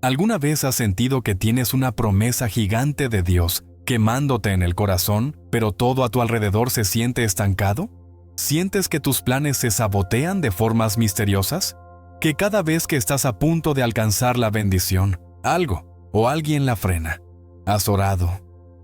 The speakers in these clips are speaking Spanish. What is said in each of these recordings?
¿Alguna vez has sentido que tienes una promesa gigante de Dios quemándote en el corazón, pero todo a tu alrededor se siente estancado? ¿Sientes que tus planes se sabotean de formas misteriosas? ¿Que cada vez que estás a punto de alcanzar la bendición, algo o alguien la frena? Has orado,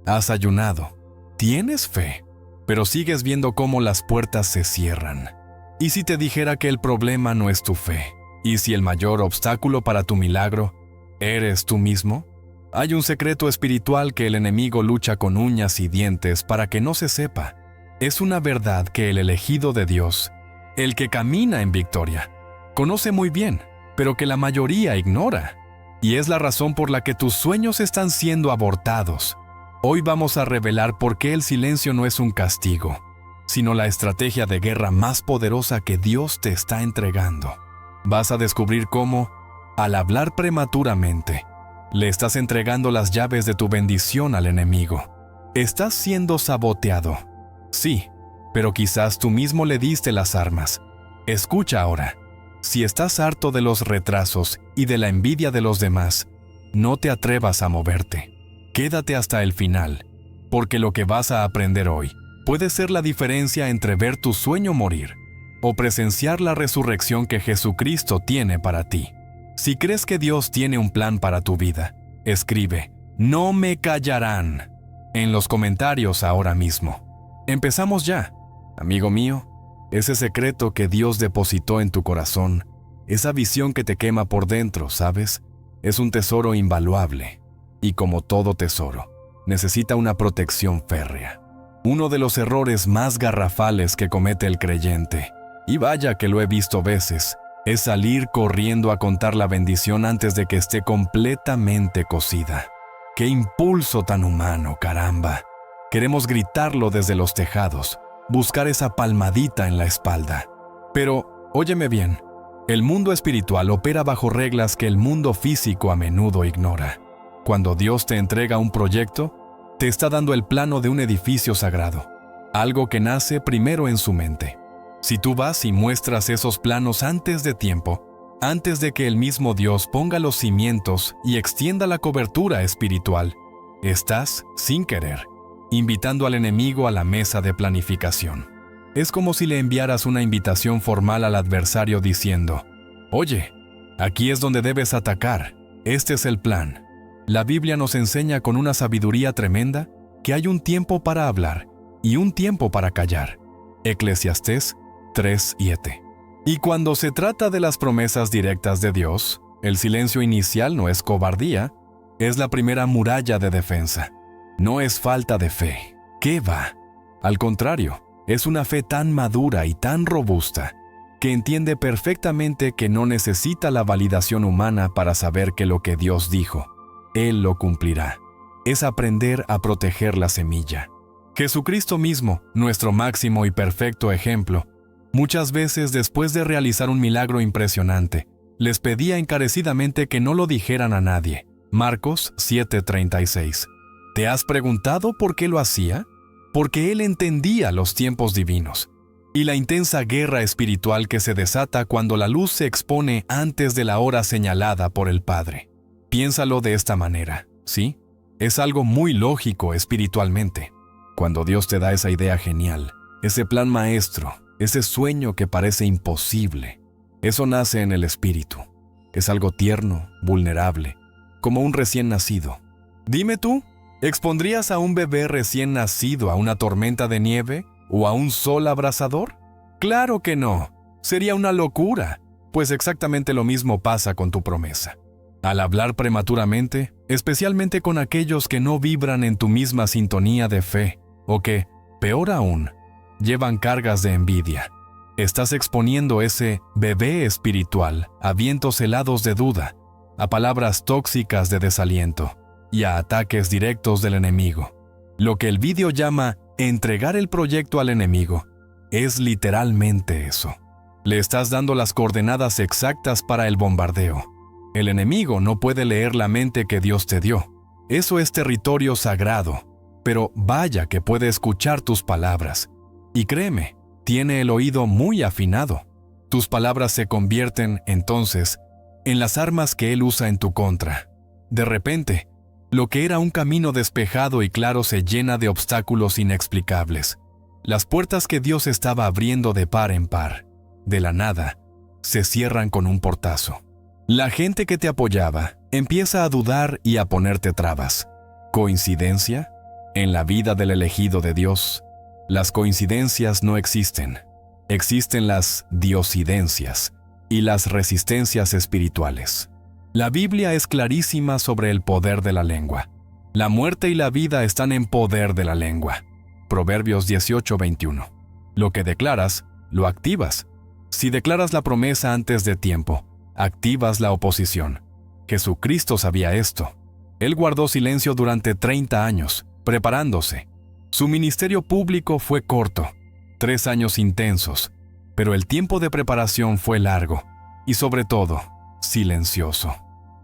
has ayunado, tienes fe, pero sigues viendo cómo las puertas se cierran. ¿Y si te dijera que el problema no es tu fe? ¿Y si el mayor obstáculo para tu milagro eres tú mismo? Hay un secreto espiritual que el enemigo lucha con uñas y dientes para que no se sepa. Es una verdad que el elegido de Dios, el que camina en victoria, conoce muy bien, pero que la mayoría ignora. Y es la razón por la que tus sueños están siendo abortados. Hoy vamos a revelar por qué el silencio no es un castigo, sino la estrategia de guerra más poderosa que Dios te está entregando. Vas a descubrir cómo, al hablar prematuramente, le estás entregando las llaves de tu bendición al enemigo. Estás siendo saboteado. Sí, pero quizás tú mismo le diste las armas. Escucha ahora. Si estás harto de los retrasos y de la envidia de los demás, no te atrevas a moverte. Quédate hasta el final, porque lo que vas a aprender hoy puede ser la diferencia entre ver tu sueño morir o presenciar la resurrección que Jesucristo tiene para ti. Si crees que Dios tiene un plan para tu vida, escribe "No me callarán" en los comentarios ahora mismo. Empezamos ya, amigo mío. Ese secreto que Dios depositó en tu corazón, esa visión que te quema por dentro, ¿sabes? Es un tesoro invaluable. Y como todo tesoro, necesita una protección férrea. Uno de los errores más garrafales que comete el creyente, y vaya que lo he visto veces, es salir corriendo a contar la bendición antes de que esté completamente cocida. ¡Qué impulso tan humano, caramba! Queremos gritarlo desde los tejados, buscar esa palmadita en la espalda. Pero, óyeme bien, el mundo espiritual opera bajo reglas que el mundo físico a menudo ignora. Cuando Dios te entrega un proyecto, te está dando el plano de un edificio sagrado, algo que nace primero en su mente. Si tú vas y muestras esos planos antes de tiempo, antes de que el mismo Dios ponga los cimientos y extienda la cobertura espiritual, estás, sin querer, invitando al enemigo a la mesa de planificación. Es como si le enviaras una invitación formal al adversario diciendo: «Oye, aquí es donde debes atacar, este es el plan». La Biblia nos enseña con una sabiduría tremenda que hay un tiempo para hablar y un tiempo para callar. Eclesiastés 3:7. Y cuando se trata de las promesas directas de Dios, el silencio inicial no es cobardía, es la primera muralla de defensa. No es falta de fe. ¿Qué va? Al contrario, es una fe tan madura y tan robusta que entiende perfectamente que no necesita la validación humana para saber que lo que Dios dijo, Él lo cumplirá. Es aprender a proteger la semilla. Jesucristo mismo, nuestro máximo y perfecto ejemplo, muchas veces después de realizar un milagro impresionante, les pedía encarecidamente que no lo dijeran a nadie. Marcos 7:36. ¿Te has preguntado por qué lo hacía? Porque Él entendía los tiempos divinos y la intensa guerra espiritual que se desata cuando la luz se expone antes de la hora señalada por el Padre. Piénsalo de esta manera, ¿sí? Es algo muy lógico espiritualmente. Cuando Dios te da esa idea genial, ese plan maestro, ese sueño que parece imposible, eso nace en el espíritu. Es algo tierno, vulnerable, como un recién nacido. Dime tú, ¿expondrías a un bebé recién nacido a una tormenta de nieve o a un sol abrasador? ¡Claro que no! Sería una locura, pues exactamente lo mismo pasa con tu promesa. Al hablar prematuramente, especialmente con aquellos que no vibran en tu misma sintonía de fe, o que, peor aún, llevan cargas de envidia, estás exponiendo ese bebé espiritual a vientos helados de duda, a palabras tóxicas de desaliento y a ataques directos del enemigo. Lo que el vídeo llama entregar el proyecto al enemigo es literalmente eso. Le estás dando las coordenadas exactas para el bombardeo. El enemigo no puede leer la mente que Dios te dio. Eso es territorio sagrado, pero vaya que puede escuchar tus palabras. Y créeme, tiene el oído muy afinado. Tus palabras se convierten, entonces, en las armas que Él usa en tu contra. De repente, lo que era un camino despejado y claro se llena de obstáculos inexplicables. Las puertas que Dios estaba abriendo de par en par, de la nada, se cierran con un portazo. La gente que te apoyaba empieza a dudar y a ponerte trabas. ¿Coincidencia? En la vida del elegido de Dios, las coincidencias no existen. Existen las diosidencias y las resistencias espirituales. La Biblia es clarísima sobre el poder de la lengua. La muerte y la vida están en poder de la lengua. Proverbios 18:21. Lo que declaras, lo activas. Si declaras la promesa antes de tiempo, activas la oposición. Jesucristo sabía esto. Él guardó silencio durante 30 años, preparándose. Su ministerio público fue corto, 3 años intensos, pero el tiempo de preparación fue largo y, sobre todo, silencioso.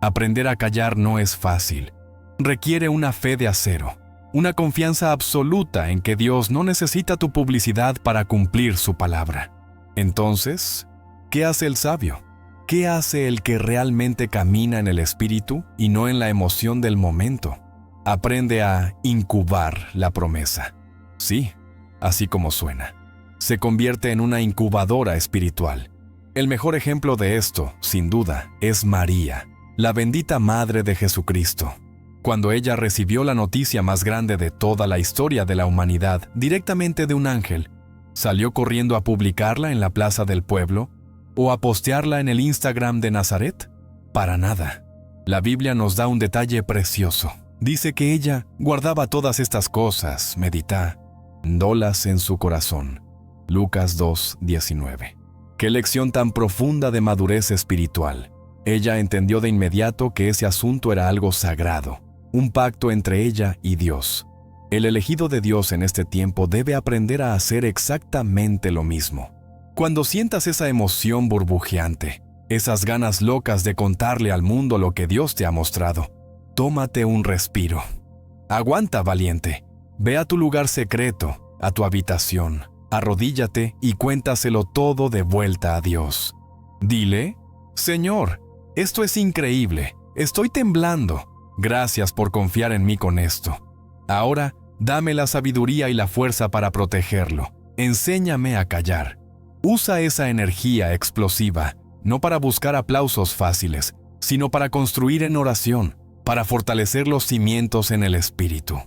Aprender a callar no es fácil. Requiere una fe de acero, una confianza absoluta en que Dios no necesita tu publicidad para cumplir su palabra. Entonces, ¿qué hace el sabio? ¿Qué hace el que realmente camina en el espíritu y no en la emoción del momento? Aprende a incubar la promesa. Sí, así como suena. Se convierte en una incubadora espiritual. El mejor ejemplo de esto, sin duda, es María, la bendita Madre de Jesucristo. Cuando ella recibió la noticia más grande de toda la historia de la humanidad directamente de un ángel, ¿salió corriendo a publicarla en la plaza del pueblo o a postearla en el Instagram de Nazaret? Para nada. La Biblia nos da un detalle precioso. Dice que ella guardaba todas estas cosas, meditándolas en su corazón. Lucas 2:19. Qué lección tan profunda de madurez espiritual. Ella entendió de inmediato que ese asunto era algo sagrado, un pacto entre ella y Dios. El elegido de Dios en este tiempo debe aprender a hacer exactamente lo mismo. Cuando sientas esa emoción burbujeante, esas ganas locas de contarle al mundo lo que Dios te ha mostrado, tómate un respiro. Aguanta, valiente. Ve a tu lugar secreto, a tu habitación. Arrodíllate y cuéntaselo todo de vuelta a Dios. Dile: Señor, esto es increíble. Estoy temblando. Gracias por confiar en mí con esto. Ahora, dame la sabiduría y la fuerza para protegerlo. Enséñame a callar. Usa esa energía explosiva, no para buscar aplausos fáciles, sino para construir en oración, para fortalecer los cimientos en el espíritu.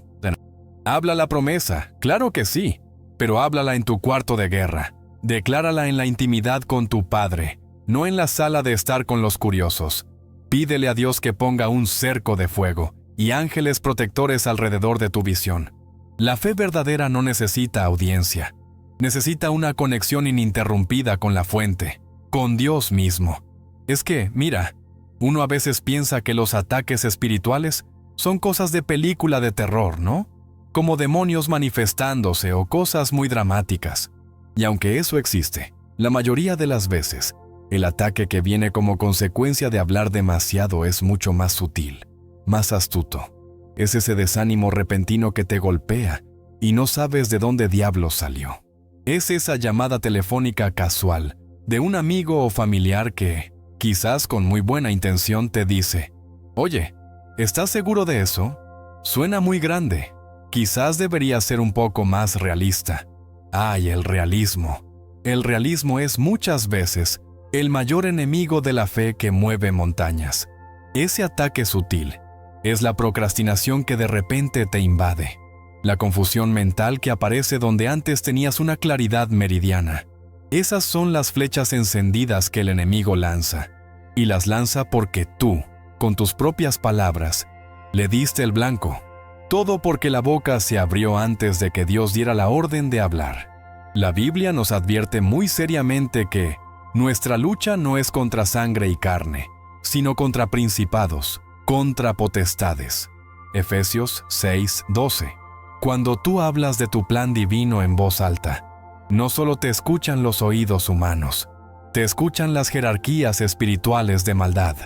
Habla la promesa, claro que sí, pero háblala en tu cuarto de guerra. Declárala en la intimidad con tu Padre, no en la sala de estar con los curiosos. Pídele a Dios que ponga un cerco de fuego y ángeles protectores alrededor de tu visión. La fe verdadera no necesita audiencia. Necesita una conexión ininterrumpida con la fuente, con Dios mismo. Es que, mira, uno a veces piensa que los ataques espirituales son cosas de película de terror, ¿no? Como demonios manifestándose o cosas muy dramáticas. Y aunque eso existe, la mayoría de las veces, el ataque que viene como consecuencia de hablar demasiado es mucho más sutil, más astuto. Es ese desánimo repentino que te golpea y no sabes de dónde diablos salió. Es esa llamada telefónica casual de un amigo o familiar que, quizás con muy buena intención, te dice: Oye, ¿estás seguro de eso? Suena muy grande. Quizás debería ser un poco más realista. ¡Ay, el realismo! El realismo es muchas veces el mayor enemigo de la fe que mueve montañas. Ese ataque sutil es la procrastinación que de repente te invade, la confusión mental que aparece donde antes tenías una claridad meridiana. Esas son las flechas encendidas que el enemigo lanza, y las lanza porque tú, con tus propias palabras, le diste el blanco. Todo porque la boca se abrió antes de que Dios diera la orden de hablar. La Biblia nos advierte muy seriamente que nuestra lucha no es contra sangre y carne, sino contra principados, contra potestades. Efesios 6:12. Cuando tú hablas de tu plan divino en voz alta, no solo te escuchan los oídos humanos, te escuchan las jerarquías espirituales de maldad.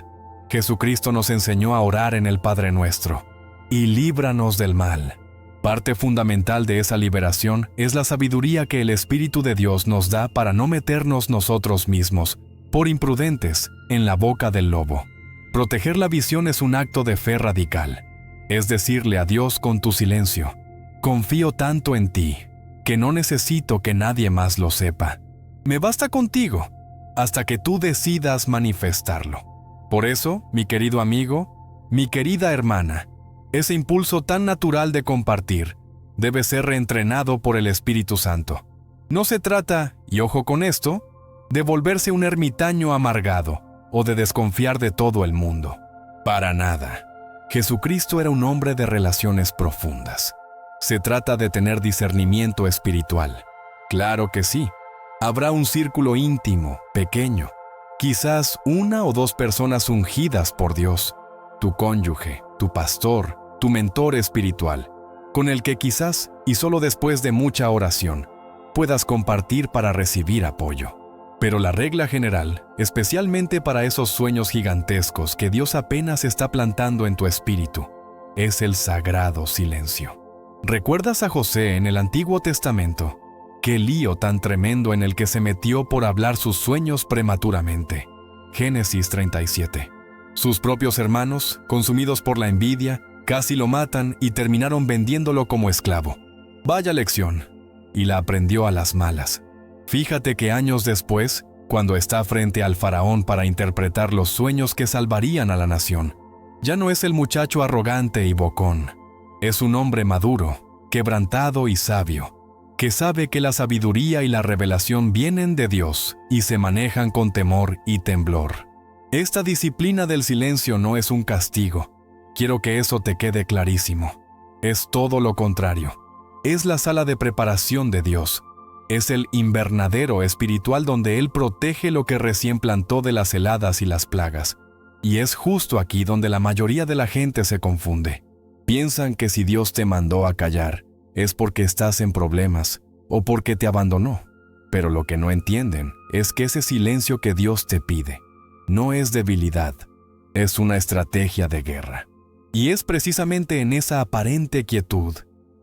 Jesucristo nos enseñó a orar en el Padre Nuestro: y líbranos del mal. Parte fundamental de esa liberación es la sabiduría que el Espíritu de Dios nos da para no meternos nosotros mismos, por imprudentes, en la boca del lobo. Proteger la visión es un acto de fe radical. Es decirle a Dios con tu silencio: confío tanto en ti, que no necesito que nadie más lo sepa. Me basta contigo, hasta que tú decidas manifestarlo. Por eso, mi querido amigo, mi querida hermana, ese impulso tan natural de compartir debe ser reentrenado por el Espíritu Santo. No se trata, y ojo con esto, de volverse un ermitaño amargado o de desconfiar de todo el mundo. Para nada. Jesucristo era un hombre de relaciones profundas. Se trata de tener discernimiento espiritual. Claro que sí. Habrá un círculo íntimo, pequeño. Quizás 1 o 2 personas ungidas por Dios. Tu cónyuge, tu pastor, tu mentor espiritual, con el que quizás, y solo después de mucha oración, puedas compartir para recibir apoyo. Pero la regla general, especialmente para esos sueños gigantescos que Dios apenas está plantando en tu espíritu, es el sagrado silencio. ¿Recuerdas a José en el Antiguo Testamento? Qué lío tan tremendo en el que se metió por hablar sus sueños prematuramente. Génesis 37. Sus propios hermanos, consumidos por la envidia, casi lo matan y terminaron vendiéndolo como esclavo. Vaya lección. Y la aprendió a las malas. Fíjate que años después, cuando está frente al faraón para interpretar los sueños que salvarían a la nación, ya no es el muchacho arrogante y bocón. Es un hombre maduro, quebrantado y sabio, que sabe que la sabiduría y la revelación vienen de Dios y se manejan con temor y temblor. Esta disciplina del silencio no es un castigo. Quiero que eso te quede clarísimo. Es todo lo contrario. Es la sala de preparación de Dios. Es el invernadero espiritual donde Él protege lo que recién plantó de las heladas y las plagas. Y es justo aquí donde la mayoría de la gente se confunde. Piensan que si Dios te mandó a callar, es porque estás en problemas o porque te abandonó. Pero lo que no entienden es que ese silencio que Dios te pide no es debilidad, es una estrategia de guerra. Y es precisamente en esa aparente quietud,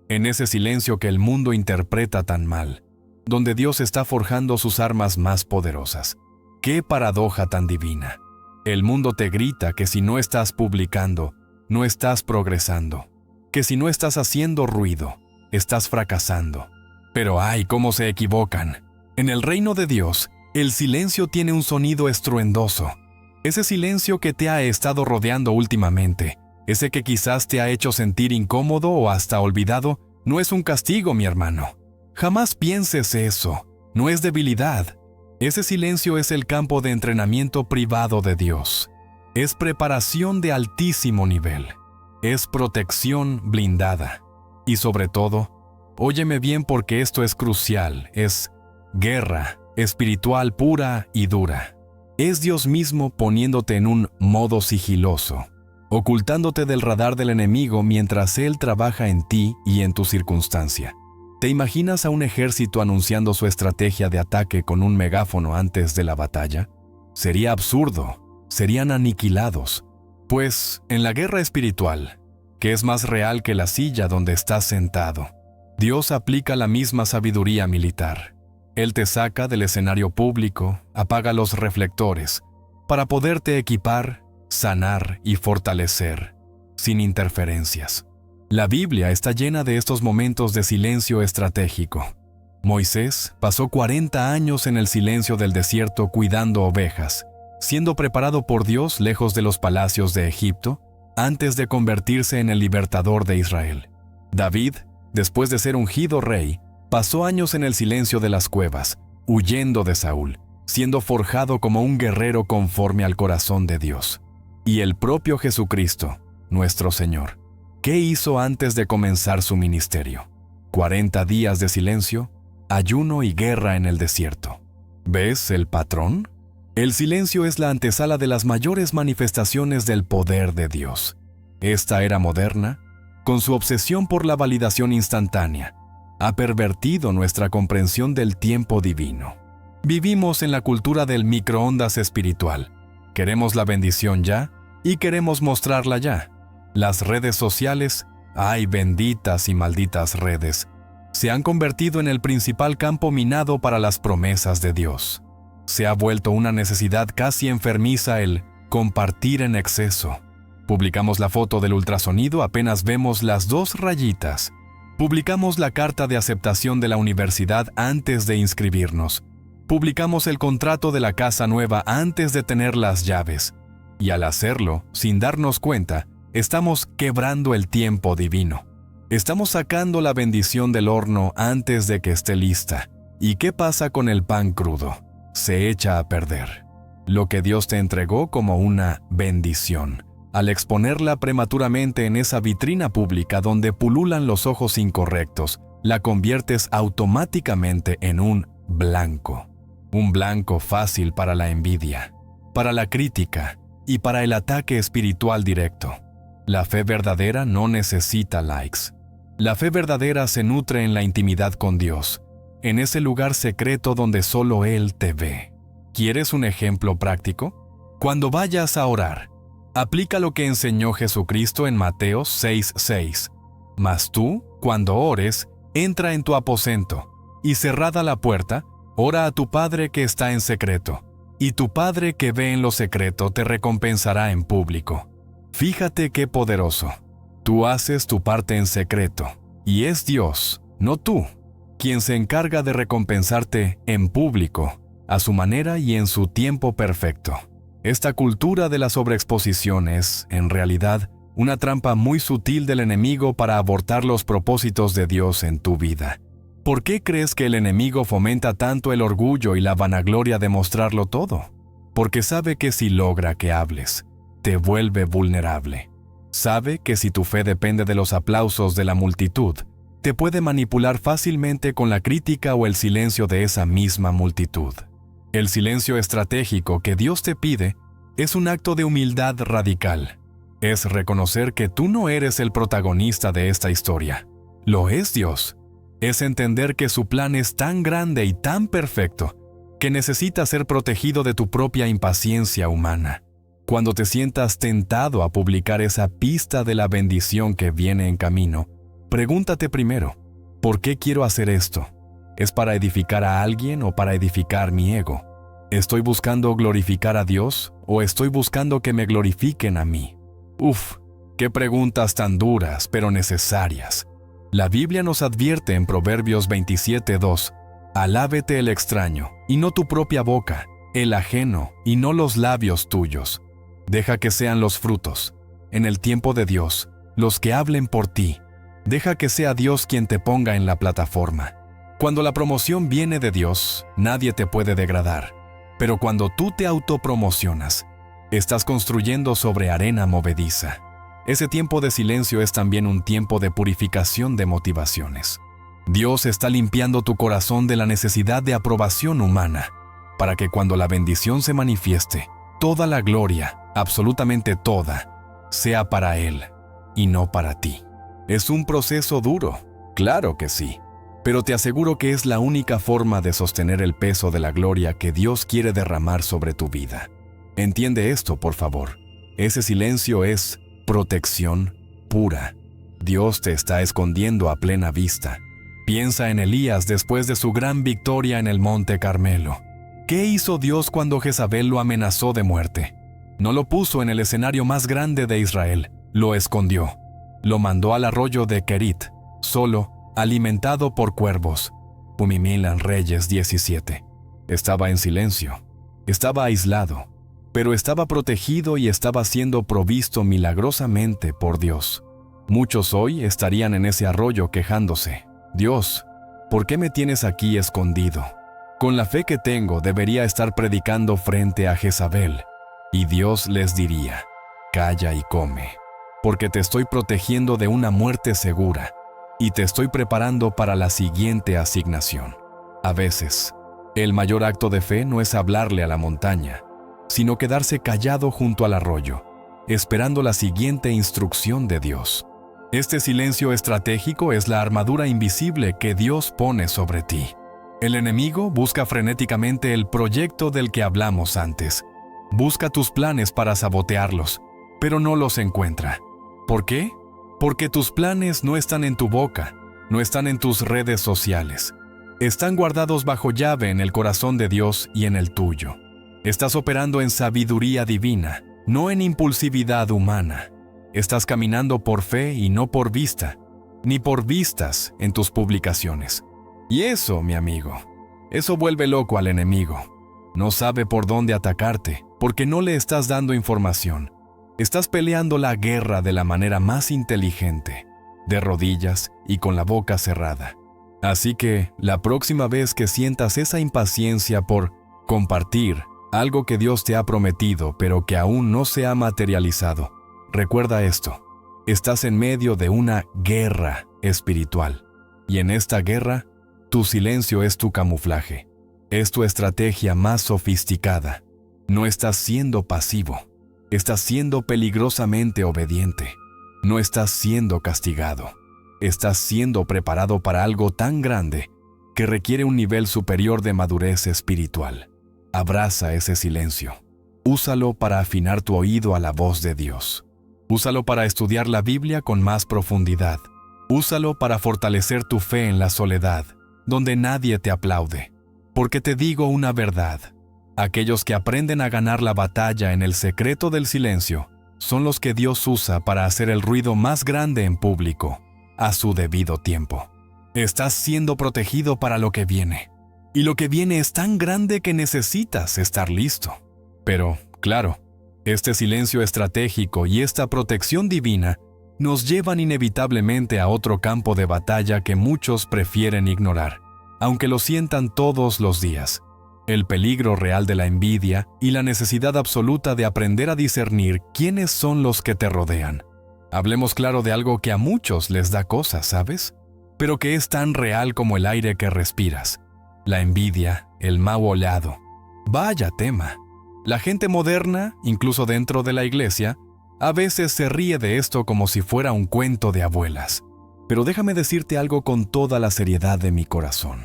en ese silencio que el mundo interpreta tan mal, donde Dios está forjando sus armas más poderosas. ¡Qué paradoja tan divina! El mundo te grita que si no estás publicando, no estás progresando, que si no estás haciendo ruido, estás fracasando. Pero ¡ay, cómo se equivocan! En el reino de Dios, el silencio tiene un sonido estruendoso. Ese silencio que te ha estado rodeando últimamente, ese que quizás te ha hecho sentir incómodo o hasta olvidado, no es un castigo, mi hermano. Jamás pienses eso, no es debilidad. Ese silencio es el campo de entrenamiento privado de Dios. Es preparación de altísimo nivel. Es protección blindada. Y sobre todo, óyeme bien porque esto es crucial, es guerra espiritual pura y dura. Es Dios mismo poniéndote en un modo sigiloso, ocultándote del radar del enemigo mientras Él trabaja en ti y en tu circunstancia. ¿Te imaginas a un ejército anunciando su estrategia de ataque con un megáfono antes de la batalla? Sería absurdo, serían aniquilados. Pues, en la guerra espiritual, que es más real que la silla donde estás sentado, Dios aplica la misma sabiduría militar. Él te saca del escenario público, apaga los reflectores, para poderte equipar, sanar y fortalecer, sin interferencias. La Biblia está llena de estos momentos de silencio estratégico. Moisés pasó 40 años en el silencio del desierto cuidando ovejas, siendo preparado por Dios lejos de los palacios de Egipto, antes de convertirse en el libertador de Israel. David, después de ser ungido rey, pasó años en el silencio de las cuevas, huyendo de Saúl, siendo forjado como un guerrero conforme al corazón de Dios. Y el propio Jesucristo, nuestro Señor, ¿qué hizo antes de comenzar su ministerio? 40 días de silencio, ayuno y guerra en el desierto. ¿Ves el patrón? El silencio es la antesala de las mayores manifestaciones del poder de Dios. Esta era moderna, con su obsesión por la validación instantánea, ha pervertido nuestra comprensión del tiempo divino. Vivimos en la cultura del microondas espiritual. Queremos la bendición ya y queremos mostrarla ya. Las redes sociales, ¡ay, benditas y malditas redes!, se han convertido en el principal campo minado para las promesas de Dios. Se ha vuelto una necesidad casi enfermiza el compartir en exceso. Publicamos la foto del ultrasonido apenas vemos las 2 rayitas. Publicamos la carta de aceptación de la universidad antes de inscribirnos. Publicamos el contrato de la casa nueva antes de tener las llaves. Y al hacerlo, sin darnos cuenta, estamos quebrando el tiempo divino. Estamos sacando la bendición del horno antes de que esté lista. ¿Y qué pasa con el pan crudo? Se echa a perder. Lo que Dios te entregó como una bendición. Al exponerla prematuramente en esa vitrina pública donde pululan los ojos incorrectos, la conviertes automáticamente en un blanco. Un blanco fácil para la envidia, para la crítica y para el ataque espiritual directo. La fe verdadera no necesita likes. La fe verdadera se nutre en la intimidad con Dios, en ese lugar secreto donde solo Él te ve. ¿Quieres un ejemplo práctico? Cuando vayas a orar, aplica lo que enseñó Jesucristo en Mateo 6:6. Mas tú, cuando ores, entra en tu aposento, y cerrada la puerta, ora a tu Padre que está en secreto, y tu Padre que ve en lo secreto te recompensará en público. Fíjate qué poderoso. Tú haces tu parte en secreto, y es Dios, no tú, quien se encarga de recompensarte en público, a su manera y en su tiempo perfecto. Esta cultura de la sobreexposición es, en realidad, una trampa muy sutil del enemigo para abortar los propósitos de Dios en tu vida. ¿Por qué crees que el enemigo fomenta tanto el orgullo y la vanagloria de mostrarlo todo? Porque sabe que si logra que hables, te vuelve vulnerable. Sabe que si tu fe depende de los aplausos de la multitud, te puede manipular fácilmente con la crítica o el silencio de esa misma multitud. El silencio estratégico que Dios te pide es un acto de humildad radical. Es reconocer que tú no eres el protagonista de esta historia. Lo es Dios. Es entender que su plan es tan grande y tan perfecto que necesita ser protegido de tu propia impaciencia humana. Cuando te sientas tentado a publicar esa pista de la bendición que viene en camino, pregúntate primero, ¿por qué quiero hacer esto? ¿Es para edificar a alguien o para edificar mi ego? ¿Estoy buscando glorificar a Dios o estoy buscando que me glorifiquen a mí? Uf, qué preguntas tan duras, pero necesarias. La Biblia nos advierte en Proverbios 27:2, «Alábete el extraño, y no tu propia boca, el ajeno, y no los labios tuyos. Deja que sean los frutos, en el tiempo de Dios, los que hablen por ti. Deja que sea Dios quien te ponga en la plataforma. Cuando la promoción viene de Dios, nadie te puede degradar. Pero cuando tú te autopromocionas, estás construyendo sobre arena movediza. Ese tiempo de silencio es también un tiempo de purificación de motivaciones. Dios está limpiando tu corazón de la necesidad de aprobación humana, para que cuando la bendición se manifieste, toda la gloria, absolutamente toda, sea para Él y no para ti. ¿Es un proceso duro? Claro que sí. Pero te aseguro que es la única forma de sostener el peso de la gloria que Dios quiere derramar sobre tu vida. Entiende esto, por favor. Ese silencio es protección pura. Dios te está escondiendo a plena vista. Piensa en Elías después de su gran victoria en el Monte Carmelo. ¿Qué hizo Dios cuando Jezabel lo amenazó de muerte? No lo puso en el escenario más grande de Israel, lo escondió. Lo mandó al arroyo de Kerit, solo, alimentado por cuervos. Humimilan Reyes 17. Estaba en silencio, estaba aislado, pero estaba protegido y estaba siendo provisto milagrosamente por Dios. Muchos hoy estarían en ese arroyo quejándose. Dios, ¿por qué me tienes aquí escondido? Con la fe que tengo debería estar predicando frente a Jezabel. Y Dios les diría, calla y come, porque te estoy protegiendo de una muerte segura y te estoy preparando para la siguiente asignación. A veces, el mayor acto de fe no es hablarle a la montaña, sino quedarse callado junto al arroyo, esperando la siguiente instrucción de Dios. Este silencio estratégico es la armadura invisible que Dios pone sobre ti. El enemigo busca frenéticamente el proyecto del que hablamos antes. Busca tus planes para sabotearlos, pero no los encuentra. ¿Por qué? Porque tus planes no están en tu boca, no están en tus redes sociales. Están guardados bajo llave en el corazón de Dios y en el tuyo. Estás operando en sabiduría divina, no en impulsividad humana. Estás caminando por fe y no por vista, ni por vistas en tus publicaciones. Y eso, mi amigo, eso vuelve loco al enemigo. No sabe por dónde atacarte, porque no le estás dando información. Estás peleando la guerra de la manera más inteligente, de rodillas y con la boca cerrada. Así que, la próxima vez que sientas esa impaciencia por compartir algo que Dios te ha prometido, pero que aún no se ha materializado, recuerda esto: estás en medio de una guerra espiritual. Y en esta guerra, tu silencio es tu camuflaje. Es tu estrategia más sofisticada. No estás siendo pasivo. Estás siendo peligrosamente obediente. No estás siendo castigado. Estás siendo preparado para algo tan grande que requiere un nivel superior de madurez espiritual. Abraza ese silencio. Úsalo para afinar tu oído a la voz de Dios. Úsalo para estudiar la Biblia con más profundidad. Úsalo para fortalecer tu fe en la soledad, donde nadie te aplaude. Porque te digo una verdad: aquellos que aprenden a ganar la batalla en el secreto del silencio son los que Dios usa para hacer el ruido más grande en público, a su debido tiempo. Estás siendo protegido para lo que viene. Y lo que viene es tan grande que necesitas estar listo. Pero, claro, este silencio estratégico y esta protección divina nos llevan inevitablemente a otro campo de batalla que muchos prefieren ignorar, aunque lo sientan todos los días: el peligro real de la envidia y la necesidad absoluta de aprender a discernir quiénes son los que te rodean. Hablemos claro de algo que a muchos les da cosa, ¿sabes? Pero que es tan real como el aire que respiras: la envidia, el mau olhado. Vaya tema. La gente moderna, incluso dentro de la iglesia, a veces se ríe de esto como si fuera un cuento de abuelas. Pero déjame decirte algo con toda la seriedad de mi corazón.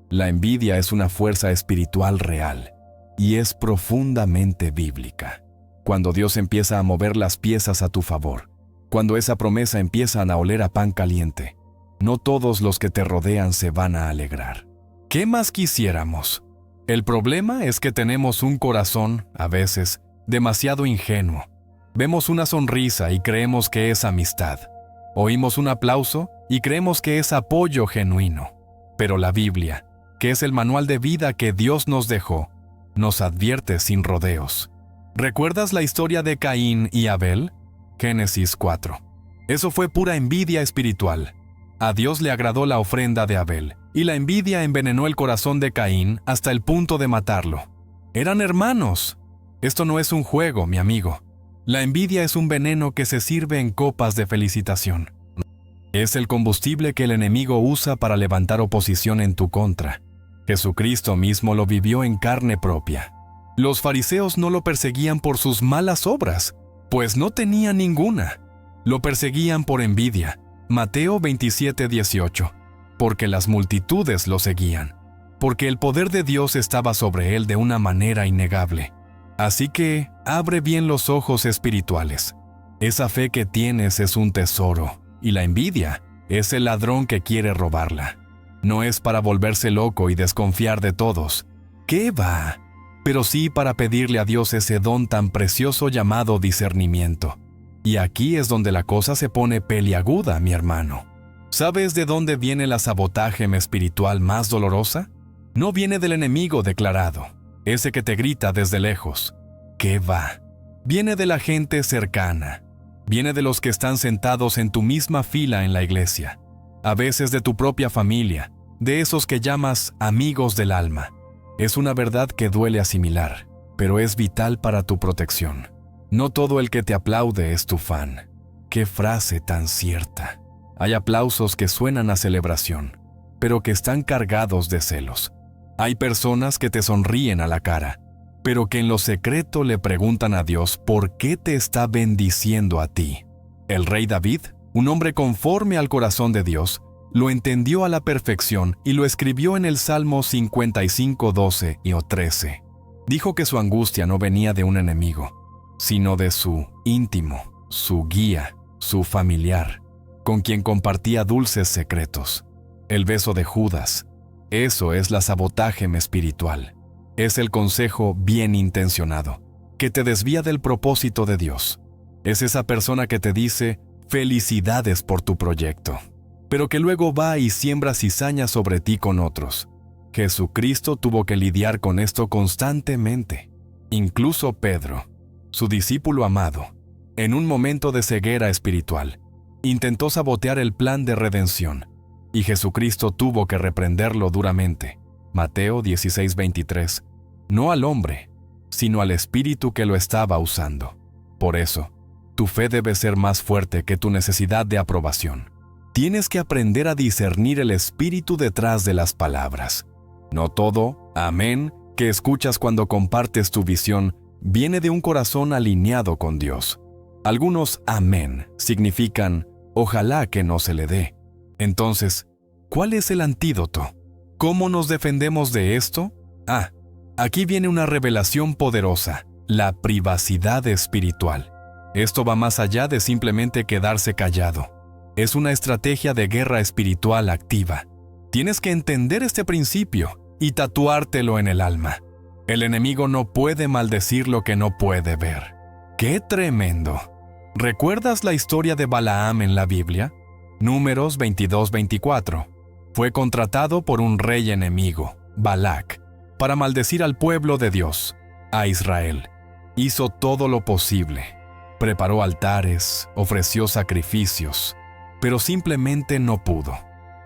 La envidia es una fuerza espiritual real y es profundamente bíblica. Cuando Dios empieza a mover las piezas a tu favor, cuando esa promesa empieza a oler a pan caliente, no todos los que te rodean se van a alegrar. ¿Qué más quisiéramos? El problema es que tenemos un corazón, a veces, demasiado ingenuo. Vemos una sonrisa y creemos que es amistad. Oímos un aplauso y creemos que es apoyo genuino. Pero la Biblia, que es el manual de vida que Dios nos dejó, nos advierte sin rodeos. ¿Recuerdas la historia de Caín y Abel? Génesis 4. Eso fue pura envidia espiritual. A Dios le agradó la ofrenda de Abel, y la envidia envenenó el corazón de Caín hasta el punto de matarlo. Eran hermanos. Esto no es un juego, mi amigo. La envidia es un veneno que se sirve en copas de felicitación. Es el combustible que el enemigo usa para levantar oposición en tu contra. Jesucristo mismo lo vivió en carne propia. Los fariseos no lo perseguían por sus malas obras, pues no tenía ninguna. Lo perseguían por envidia. Mateo 27:18. Porque las multitudes lo seguían. Porque el poder de Dios estaba sobre él de una manera innegable. Así que, abre bien los ojos espirituales. Esa fe que tienes es un tesoro, y la envidia es el ladrón que quiere robarla. No es para volverse loco y desconfiar de todos. ¿Qué va? Pero sí para pedirle a Dios ese don tan precioso llamado discernimiento. Y aquí es donde la cosa se pone peliaguda, mi hermano. ¿Sabes de dónde viene la sabotaje espiritual más dolorosa? No viene del enemigo declarado, ese que te grita desde lejos. ¿Qué va? Viene de la gente cercana. Viene de los que están sentados en tu misma fila en la iglesia. A veces de tu propia familia, de esos que llamas amigos del alma. Es una verdad que duele asimilar, pero es vital para tu protección. No todo el que te aplaude es tu fan. ¡Qué frase tan cierta! Hay aplausos que suenan a celebración, pero que están cargados de celos. Hay personas que te sonríen a la cara, pero que en lo secreto le preguntan a Dios por qué te está bendiciendo a ti. El rey David, un hombre conforme al corazón de Dios, lo entendió a la perfección y lo escribió en el Salmo 55:12 y 13. Dijo que su angustia no venía de un enemigo, sino de su íntimo, su guía, su familiar, con quien compartía dulces secretos. El beso de Judas. Eso es la sabotaje espiritual. Es el consejo bien intencionado, que te desvía del propósito de Dios. Es esa persona que te dice, felicidades por tu proyecto, pero que luego va y siembra cizaña sobre ti con otros. Jesucristo tuvo que lidiar con esto constantemente. Incluso Pedro, su discípulo amado, en un momento de ceguera espiritual, intentó sabotear el plan de redención, y Jesucristo tuvo que reprenderlo duramente. Mateo 16:23. No al hombre, sino al espíritu que lo estaba usando. Por eso, tu fe debe ser más fuerte que tu necesidad de aprobación. Tienes que aprender a discernir el espíritu detrás de las palabras. No todo amén que escuchas cuando compartes tu visión viene de un corazón alineado con Dios. Algunos amén significan ojalá que no se le dé. Entonces, ¿cuál es el antídoto? ¿Cómo nos defendemos de esto? Aquí viene una revelación poderosa, la privacidad espiritual. Esto va más allá de simplemente quedarse callado. Es una estrategia de guerra espiritual activa. Tienes que entender este principio y tatuártelo en el alma. El enemigo no puede maldecir lo que no puede ver. ¡Qué tremendo! ¿Recuerdas la historia de Balaam en la Biblia? Números 22-24. Fue contratado por un rey enemigo, Balac, para maldecir al pueblo de Dios, a Israel. Hizo todo lo posible. Preparó altares, ofreció sacrificios, pero simplemente no pudo.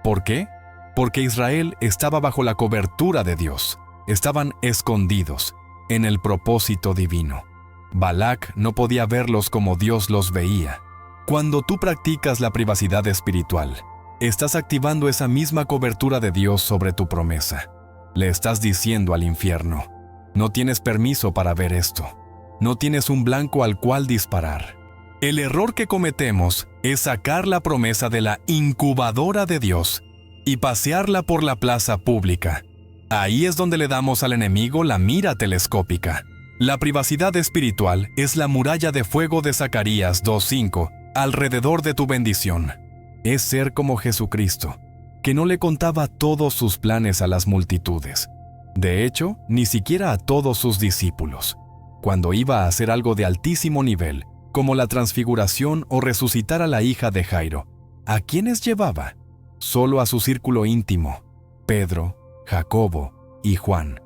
¿Por qué? Porque Israel estaba bajo la cobertura de Dios. Estaban escondidos en el propósito divino. Balac no podía verlos como Dios los veía. Cuando tú practicas la privacidad espiritual, estás activando esa misma cobertura de Dios sobre tu promesa. Le estás diciendo al infierno, no tienes permiso para ver esto. No tienes un blanco al cual disparar. El error que cometemos es sacar la promesa de la incubadora de Dios y pasearla por la plaza pública. Ahí es donde le damos al enemigo la mira telescópica. La privacidad espiritual es la muralla de fuego de Zacarías 2:5 alrededor de tu bendición. Es ser como Jesucristo, que no le contaba todos sus planes a las multitudes. De hecho, ni siquiera a todos sus discípulos. Cuando iba a hacer algo de altísimo nivel, como la transfiguración o resucitar a la hija de Jairo, ¿a quiénes llevaba? Solo a su círculo íntimo, Pedro, Jacobo y Juan.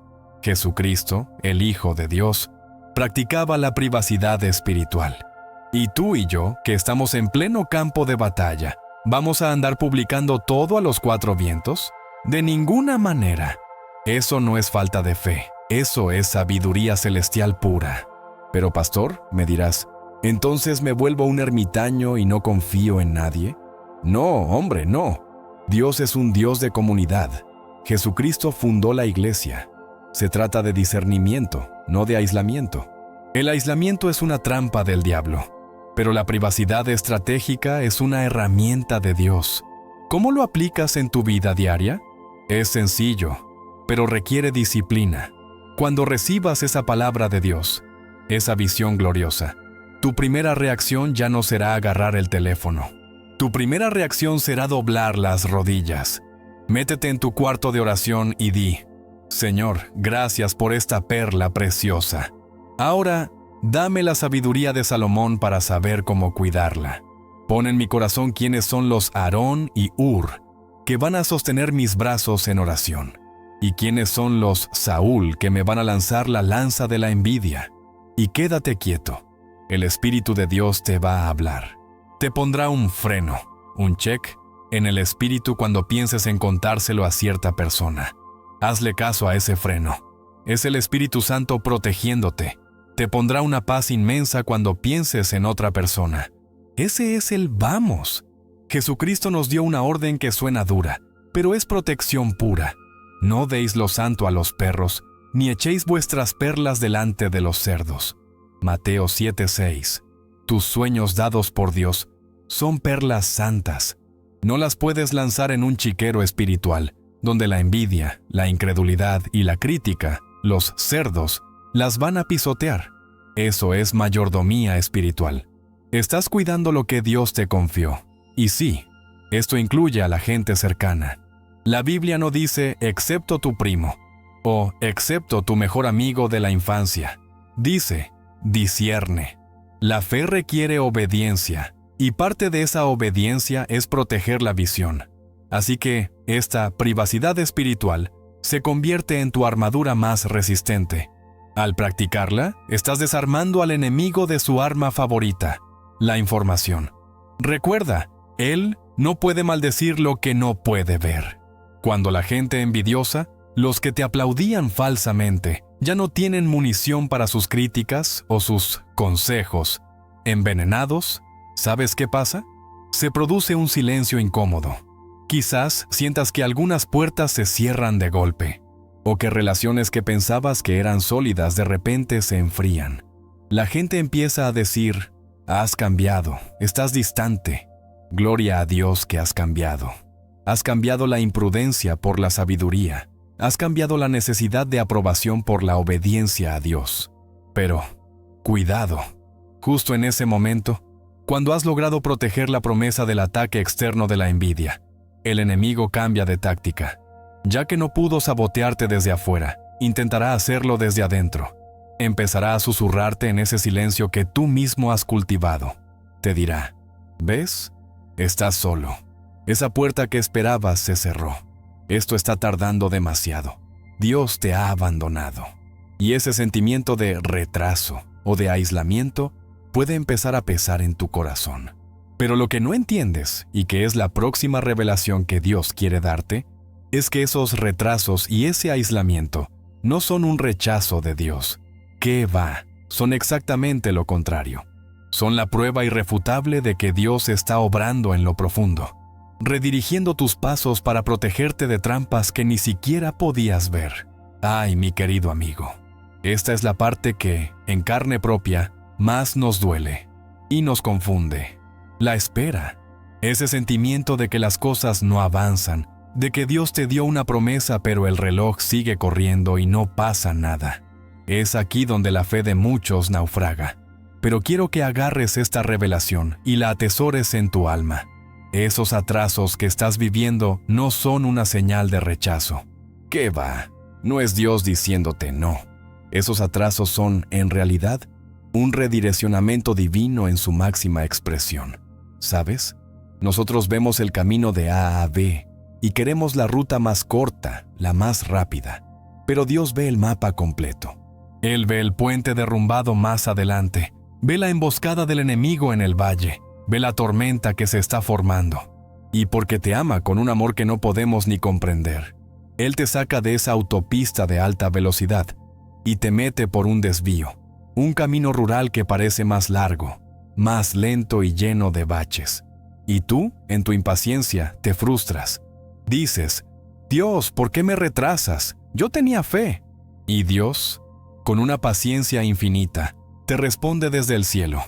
Jesucristo, el Hijo de Dios, practicaba la privacidad espiritual. Y tú y yo, que estamos en pleno campo de batalla, ¿vamos a andar publicando todo a los cuatro vientos? De ninguna manera. Eso no es falta de fe, eso es sabiduría celestial pura. Pero pastor, me dirás, ¿entonces me vuelvo un ermitaño y no confío en nadie? No, hombre, no. Dios es un Dios de comunidad. Jesucristo fundó la iglesia. Se trata de discernimiento, no de aislamiento. El aislamiento es una trampa del diablo, pero la privacidad estratégica es una herramienta de Dios. ¿Cómo lo aplicas en tu vida diaria? Es sencillo, pero requiere disciplina. Cuando recibas esa palabra de Dios, esa visión gloriosa, tu primera reacción ya no será agarrar el teléfono. Tu primera reacción será doblar las rodillas. Métete en tu cuarto de oración y di, Señor, gracias por esta perla preciosa. Ahora, dame la sabiduría de Salomón para saber cómo cuidarla. Pon en mi corazón quiénes son los Aarón y Hur, que van a sostener mis brazos en oración, y quiénes son los Saúl, que me van a lanzar la lanza de la envidia. Y quédate quieto. El Espíritu de Dios te va a hablar. Te pondrá un freno, un check, en el espíritu cuando pienses en contárselo a cierta persona. Hazle caso a ese freno. Es el Espíritu Santo protegiéndote. Te pondrá una paz inmensa cuando pienses en otra persona. Ese es el vamos. Jesucristo nos dio una orden que suena dura, pero es protección pura. No deis lo santo a los perros, ni echéis vuestras perlas delante de los cerdos. Mateo 7:6. Tus sueños dados por Dios son perlas santas. No las puedes lanzar en un chiquero espiritual, donde la envidia, la incredulidad y la crítica, los cerdos, las van a pisotear. Eso es mayordomía espiritual. Estás cuidando lo que Dios te confió. Y sí, esto incluye a la gente cercana. La Biblia no dice excepto tu primo o excepto tu mejor amigo de la infancia. Dice, discierne. La fe requiere obediencia, y parte de esa obediencia es proteger la visión. Así que esta privacidad espiritual se convierte en tu armadura más resistente. Al practicarla, estás desarmando al enemigo de su arma favorita, la información. Recuerda, él no puede maldecir lo que no puede ver. Cuando la gente envidiosa, los que te aplaudían falsamente, ya no tienen munición para sus críticas o sus consejos envenenados, ¿sabes qué pasa? Se produce un silencio incómodo. Quizás sientas que algunas puertas se cierran de golpe, o que relaciones que pensabas que eran sólidas de repente se enfrían. La gente empieza a decir, has cambiado, estás distante. Gloria a Dios que has cambiado. Has cambiado la imprudencia por la sabiduría. Has cambiado la necesidad de aprobación por la obediencia a Dios. Pero, cuidado, justo en ese momento, cuando has logrado proteger la promesa del ataque externo de la envidia, el enemigo cambia de táctica. Ya que no pudo sabotearte desde afuera, intentará hacerlo desde adentro. Empezará a susurrarte en ese silencio que tú mismo has cultivado. Te dirá, ¿ves? Estás solo. Esa puerta que esperabas se cerró. Esto está tardando demasiado. Dios te ha abandonado. Y ese sentimiento de retraso o de aislamiento puede empezar a pesar en tu corazón. Pero lo que no entiendes, y que es la próxima revelación que Dios quiere darte, es que esos retrasos y ese aislamiento no son un rechazo de Dios. ¿Qué va? Son exactamente lo contrario. Son la prueba irrefutable de que Dios está obrando en lo profundo, redirigiendo tus pasos para protegerte de trampas que ni siquiera podías ver. Ay, mi querido amigo, esta es la parte que, en carne propia, más nos duele y nos confunde. La espera, ese sentimiento de que las cosas no avanzan, de que Dios te dio una promesa pero el reloj sigue corriendo y no pasa nada. Es aquí donde la fe de muchos naufraga. Pero quiero que agarres esta revelación y la atesores en tu alma. Esos atrasos que estás viviendo no son una señal de rechazo. ¿Qué va? No es Dios diciéndote no. Esos atrasos son, en realidad, un redireccionamiento divino en su máxima expresión. ¿Sabes? Nosotros vemos el camino de A a B y queremos la ruta más corta, la más rápida. Pero Dios ve el mapa completo. Él ve el puente derrumbado más adelante, ve la emboscada del enemigo en el valle, ve la tormenta que se está formando. Y porque te ama con un amor que no podemos ni comprender, Él te saca de esa autopista de alta velocidad y te mete por un desvío, un camino rural que parece más largo, más lento y lleno de baches. Y tú, en tu impaciencia, te frustras. Dices, Dios, ¿por qué me retrasas? Yo tenía fe. Y Dios, con una paciencia infinita, te responde desde el cielo.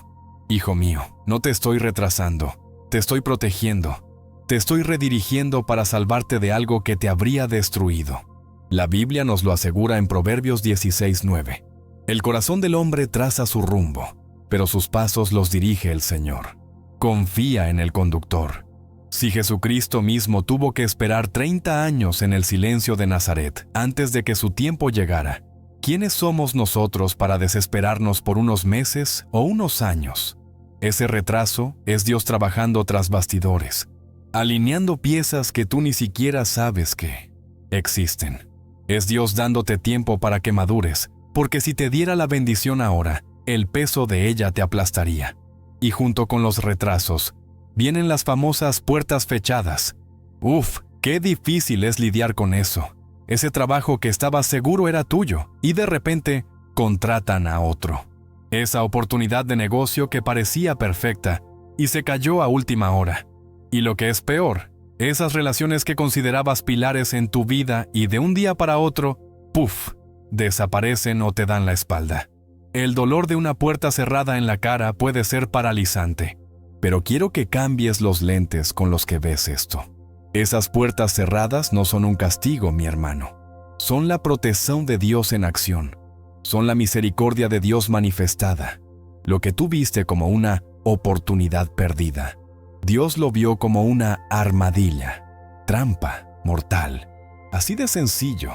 Hijo mío, no te estoy retrasando, te estoy protegiendo, te estoy redirigiendo para salvarte de algo que te habría destruido. La Biblia nos lo asegura en Proverbios 16:9. El corazón del hombre traza su rumbo, pero sus pasos los dirige el Señor. Confía en el conductor. Si Jesucristo mismo tuvo que esperar 30 años en el silencio de Nazaret antes de que su tiempo llegara, ¿quiénes somos nosotros para desesperarnos por unos meses o unos años? Ese retraso es Dios trabajando tras bastidores, alineando piezas que tú ni siquiera sabes que existen. Es Dios dándote tiempo para que madures, porque si te diera la bendición ahora, el peso de ella te aplastaría. Y junto con los retrasos, vienen las famosas puertas fechadas. Uf, qué difícil es lidiar con eso. Ese trabajo que estabas seguro era tuyo, y de repente contratan a otro. Esa oportunidad de negocio que parecía perfecta, y se cayó a última hora. Y lo que es peor, esas relaciones que considerabas pilares en tu vida y de un día para otro, ¡puf!, desaparecen o te dan la espalda. El dolor de una puerta cerrada en la cara puede ser paralizante, pero quiero que cambies los lentes con los que ves esto. Esas puertas cerradas no son un castigo, mi hermano. Son la protección de Dios en acción. Son la misericordia de Dios manifestada. Lo que tú viste como una oportunidad perdida, Dios lo vio como una armadilla, trampa mortal. Así de sencillo.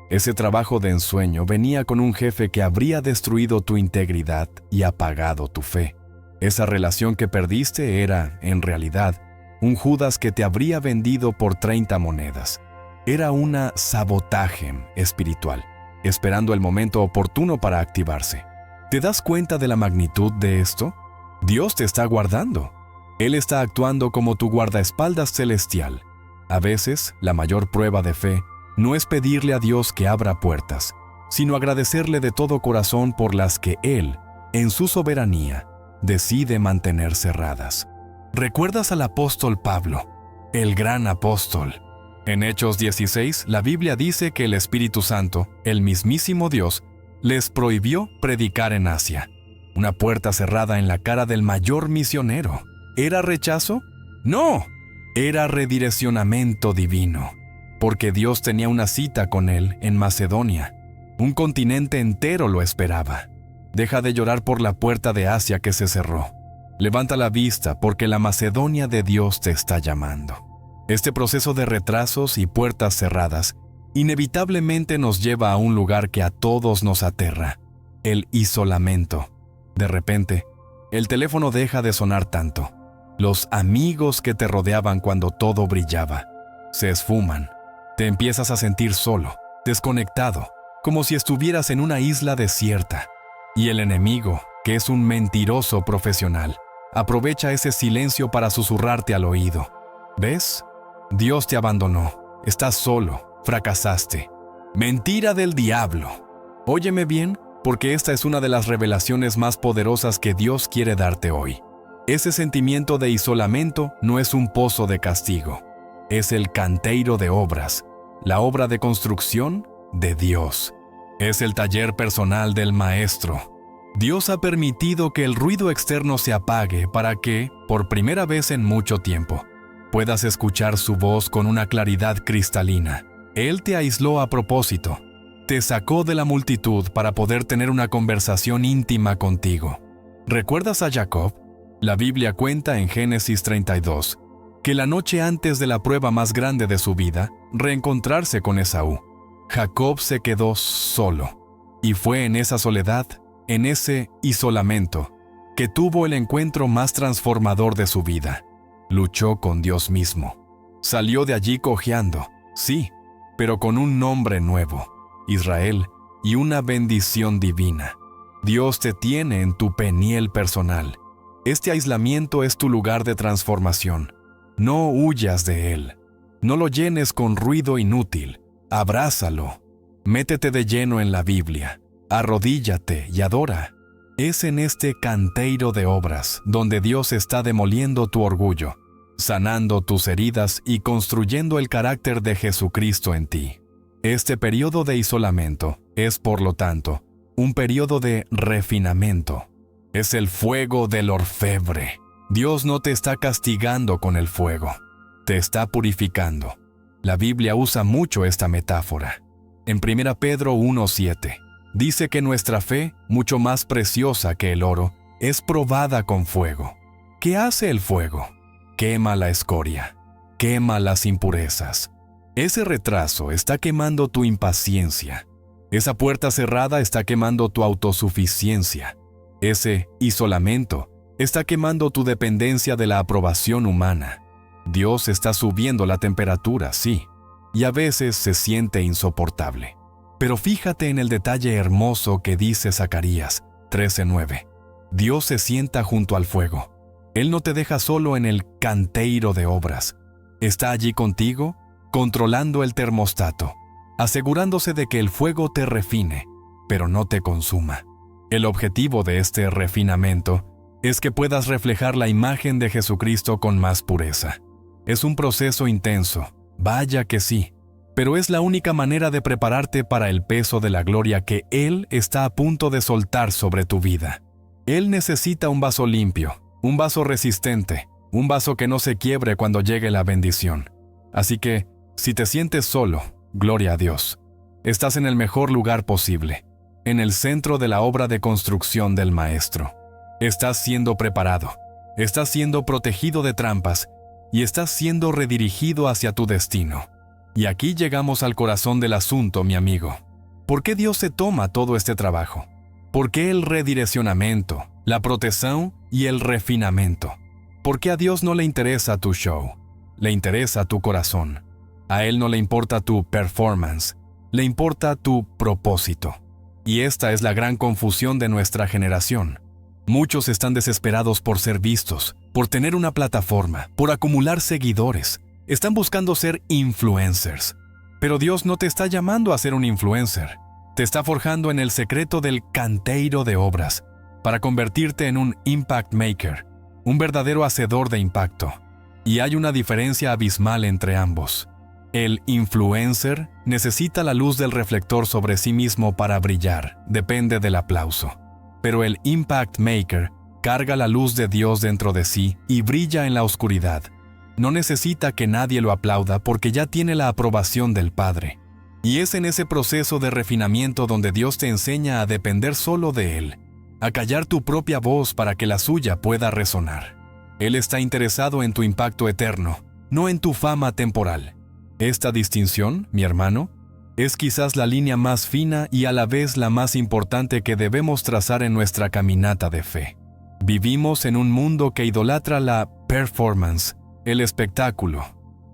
Ese trabajo de ensueño venía con un jefe que habría destruido tu integridad y apagado tu fe. Esa relación que perdiste era, en realidad, un Judas que te habría vendido por 30 monedas. Era una sabotaje espiritual, esperando el momento oportuno para activarse. ¿Te das cuenta de la magnitud de esto? Dios te está guardando. Él está actuando como tu guardaespaldas celestial. A veces, la mayor prueba de fe no es pedirle a Dios que abra puertas, sino agradecerle de todo corazón por las que Él, en su soberanía, decide mantener cerradas. ¿Recuerdas al apóstol Pablo, el gran apóstol? En Hechos 16, la Biblia dice que el Espíritu Santo, el mismísimo Dios, les prohibió predicar en Asia. Una puerta cerrada en la cara del mayor misionero. ¿Era rechazo? No, era redireccionamiento divino, porque Dios tenía una cita con él en Macedonia. Un continente entero lo esperaba. Deja de llorar por la puerta de Asia que se cerró. Levanta la vista porque la Macedonia de Dios te está llamando. Este proceso de retrasos y puertas cerradas inevitablemente nos lleva a un lugar que a todos nos aterra: el isolamiento. De repente, el teléfono deja de sonar tanto. Los amigos que te rodeaban cuando todo brillaba se esfuman. Te empiezas a sentir solo, desconectado, como si estuvieras en una isla desierta. Y el enemigo, que es un mentiroso profesional, aprovecha ese silencio para susurrarte al oído. ¿Ves? Dios te abandonó. Estás solo. Fracasaste. Mentira del diablo. Óyeme bien, porque esta es una de las revelaciones más poderosas que Dios quiere darte hoy. Ese sentimiento de isolamiento no es un pozo de castigo. Es el canteiro de obras, la obra de construcción de Dios. Es el taller personal del Maestro. Dios ha permitido que el ruido externo se apague para que, por primera vez en mucho tiempo, puedas escuchar su voz con una claridad cristalina. Él te aisló a propósito. Te sacó de la multitud para poder tener una conversación íntima contigo. ¿Recuerdas a Jacob? La Biblia cuenta en Génesis 32 que la noche antes de la prueba más grande de su vida, reencontrarse con Esaú, Jacob se quedó solo. Y fue en esa soledad, en ese isolamiento, que tuvo el encuentro más transformador de su vida. Luchó con Dios mismo. Salió de allí cojeando, sí, pero con un nombre nuevo, Israel, y una bendición divina. Dios te tiene en tu Peniel personal. Este aislamiento es tu lugar de transformación. No huyas de él. No lo llenes con ruido inútil. Abrázalo. Métete de lleno en la Biblia. Arrodíllate y adora. Es en este canteiro de obras donde Dios está demoliendo tu orgullo, sanando tus heridas y construyendo el carácter de Jesucristo en ti. Este periodo de isolamiento es, por lo tanto, un periodo de refinamiento. Es el fuego del orfebre. Dios no te está castigando con el fuego, te está purificando. La Biblia usa mucho esta metáfora. En 1 Pedro 1:7, dice que nuestra fe, mucho más preciosa que el oro, es probada con fuego. ¿Qué hace el fuego? Quema la escoria, quema las impurezas. Ese retraso está quemando tu impaciencia. Esa puerta cerrada está quemando tu autosuficiencia. Ese isolamiento está quemando tu dependencia de la aprobación humana. Dios está subiendo la temperatura, sí, y a veces se siente insoportable. Pero fíjate en el detalle hermoso que dice Zacarías 13:9. Dios se sienta junto al fuego. Él no te deja solo en el canteiro de obras. Está allí contigo, controlando el termostato, asegurándose de que el fuego te refine, pero no te consuma. El objetivo de este refinamiento es que puedas reflejar la imagen de Jesucristo con más pureza. Es un proceso intenso, vaya que sí, pero es la única manera de prepararte para el peso de la gloria que Él está a punto de soltar sobre tu vida. Él necesita un vaso limpio, un vaso resistente, un vaso que no se quiebre cuando llegue la bendición. Así que, si te sientes solo, gloria a Dios. Estás en el mejor lugar posible, en el centro de la obra de construcción del Maestro. Estás siendo preparado, estás siendo protegido de trampas y estás siendo redirigido hacia tu destino. Y aquí llegamos al corazón del asunto, mi amigo. ¿Por qué Dios se toma todo este trabajo? ¿Por qué el redireccionamiento, la protección y el refinamiento? ¿Por qué a Dios no le interesa tu show? Le interesa tu corazón. A Él no le importa tu performance, le importa tu propósito. Y esta es la gran confusión de nuestra generación. Muchos están desesperados por ser vistos, por tener una plataforma, por acumular seguidores. Están buscando ser influencers. Pero Dios no te está llamando a ser un influencer. Te está forjando en el secreto del canteiro de obras, para convertirte en un impact maker, un verdadero hacedor de impacto. Y hay una diferencia abismal entre ambos. El influencer necesita la luz del reflector sobre sí mismo para brillar, depende del aplauso. Pero el impact maker carga la luz de Dios dentro de sí y brilla en la oscuridad. No necesita que nadie lo aplauda porque ya tiene la aprobación del Padre. Y es en ese proceso de refinamiento donde Dios te enseña a depender solo de Él, a callar tu propia voz para que la suya pueda resonar. Él está interesado en tu impacto eterno, no en tu fama temporal. Esta distinción, mi hermano, es quizás la línea más fina y a la vez la más importante que debemos trazar en nuestra caminata de fe. Vivimos en un mundo que idolatra la performance, el espectáculo.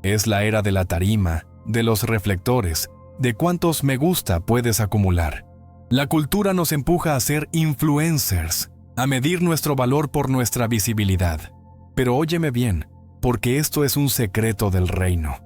Es la era de la tarima, de los reflectores, de cuántos me gusta puedes acumular. La cultura nos empuja a ser influencers, a medir nuestro valor por nuestra visibilidad. Pero óyeme bien, porque esto es un secreto del reino.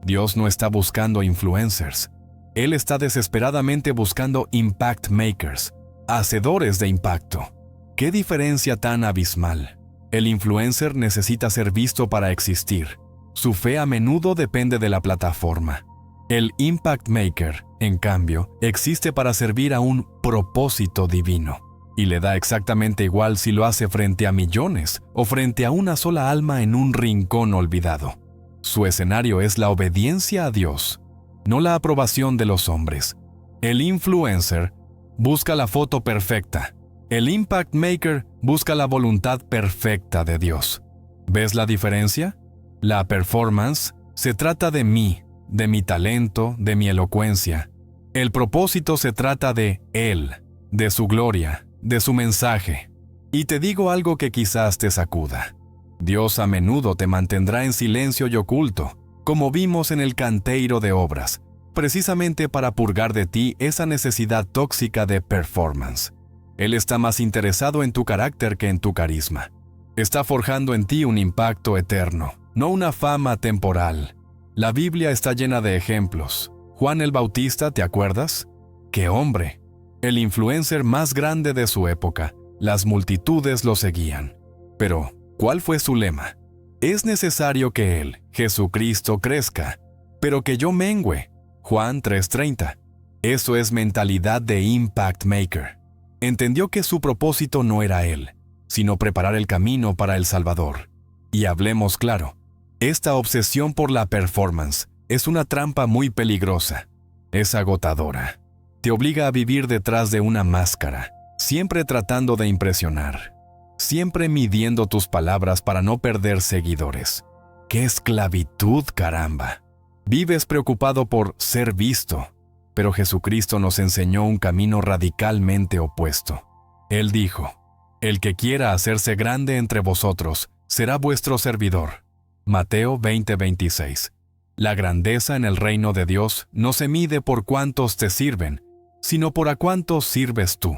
Dios no está buscando influencers. Él está desesperadamente buscando impact makers, hacedores de impacto. ¡Qué diferencia tan abismal! El influencer necesita ser visto para existir. Su fe a menudo depende de la plataforma. El impact maker, en cambio, existe para servir a un propósito divino. Y le da exactamente igual si lo hace frente a millones o frente a una sola alma en un rincón olvidado. Su escenario es la obediencia a Dios, no la aprobación de los hombres. El influencer busca la foto perfecta. El impact maker busca la voluntad perfecta de Dios. ¿Ves la diferencia? La performance se trata de mí, de mi talento, de mi elocuencia. El propósito se trata de Él, de su gloria, de su mensaje. Y te digo algo que quizás te sacuda. Dios a menudo te mantendrá en silencio y oculto, como vimos en el canteiro de obras, precisamente para purgar de ti esa necesidad tóxica de performance. Él está más interesado en tu carácter que en tu carisma. Está forjando en ti un impacto eterno, no una fama temporal. La Biblia está llena de ejemplos. Juan el Bautista, ¿te acuerdas? ¡Qué hombre! El influencer más grande de su época. Las multitudes lo seguían. Pero, ¿cuál fue su lema? Es necesario que Él, Jesucristo, crezca, pero que yo mengüe. Juan 3:30. Eso es mentalidad de impact maker. Entendió que su propósito no era Él, sino preparar el camino para el Salvador. Y hablemos claro, esta obsesión por la performance es una trampa muy peligrosa. Es agotadora. Te obliga a vivir detrás de una máscara, siempre tratando de impresionar. Siempre midiendo tus palabras para no perder seguidores. ¡Qué esclavitud, caramba! Vives preocupado por ser visto, pero Jesucristo nos enseñó un camino radicalmente opuesto. Él dijo, «El que quiera hacerse grande entre vosotros, será vuestro servidor». Mateo 20:26. La grandeza en el reino de Dios no se mide por cuántos te sirven, sino por a cuántos sirves tú.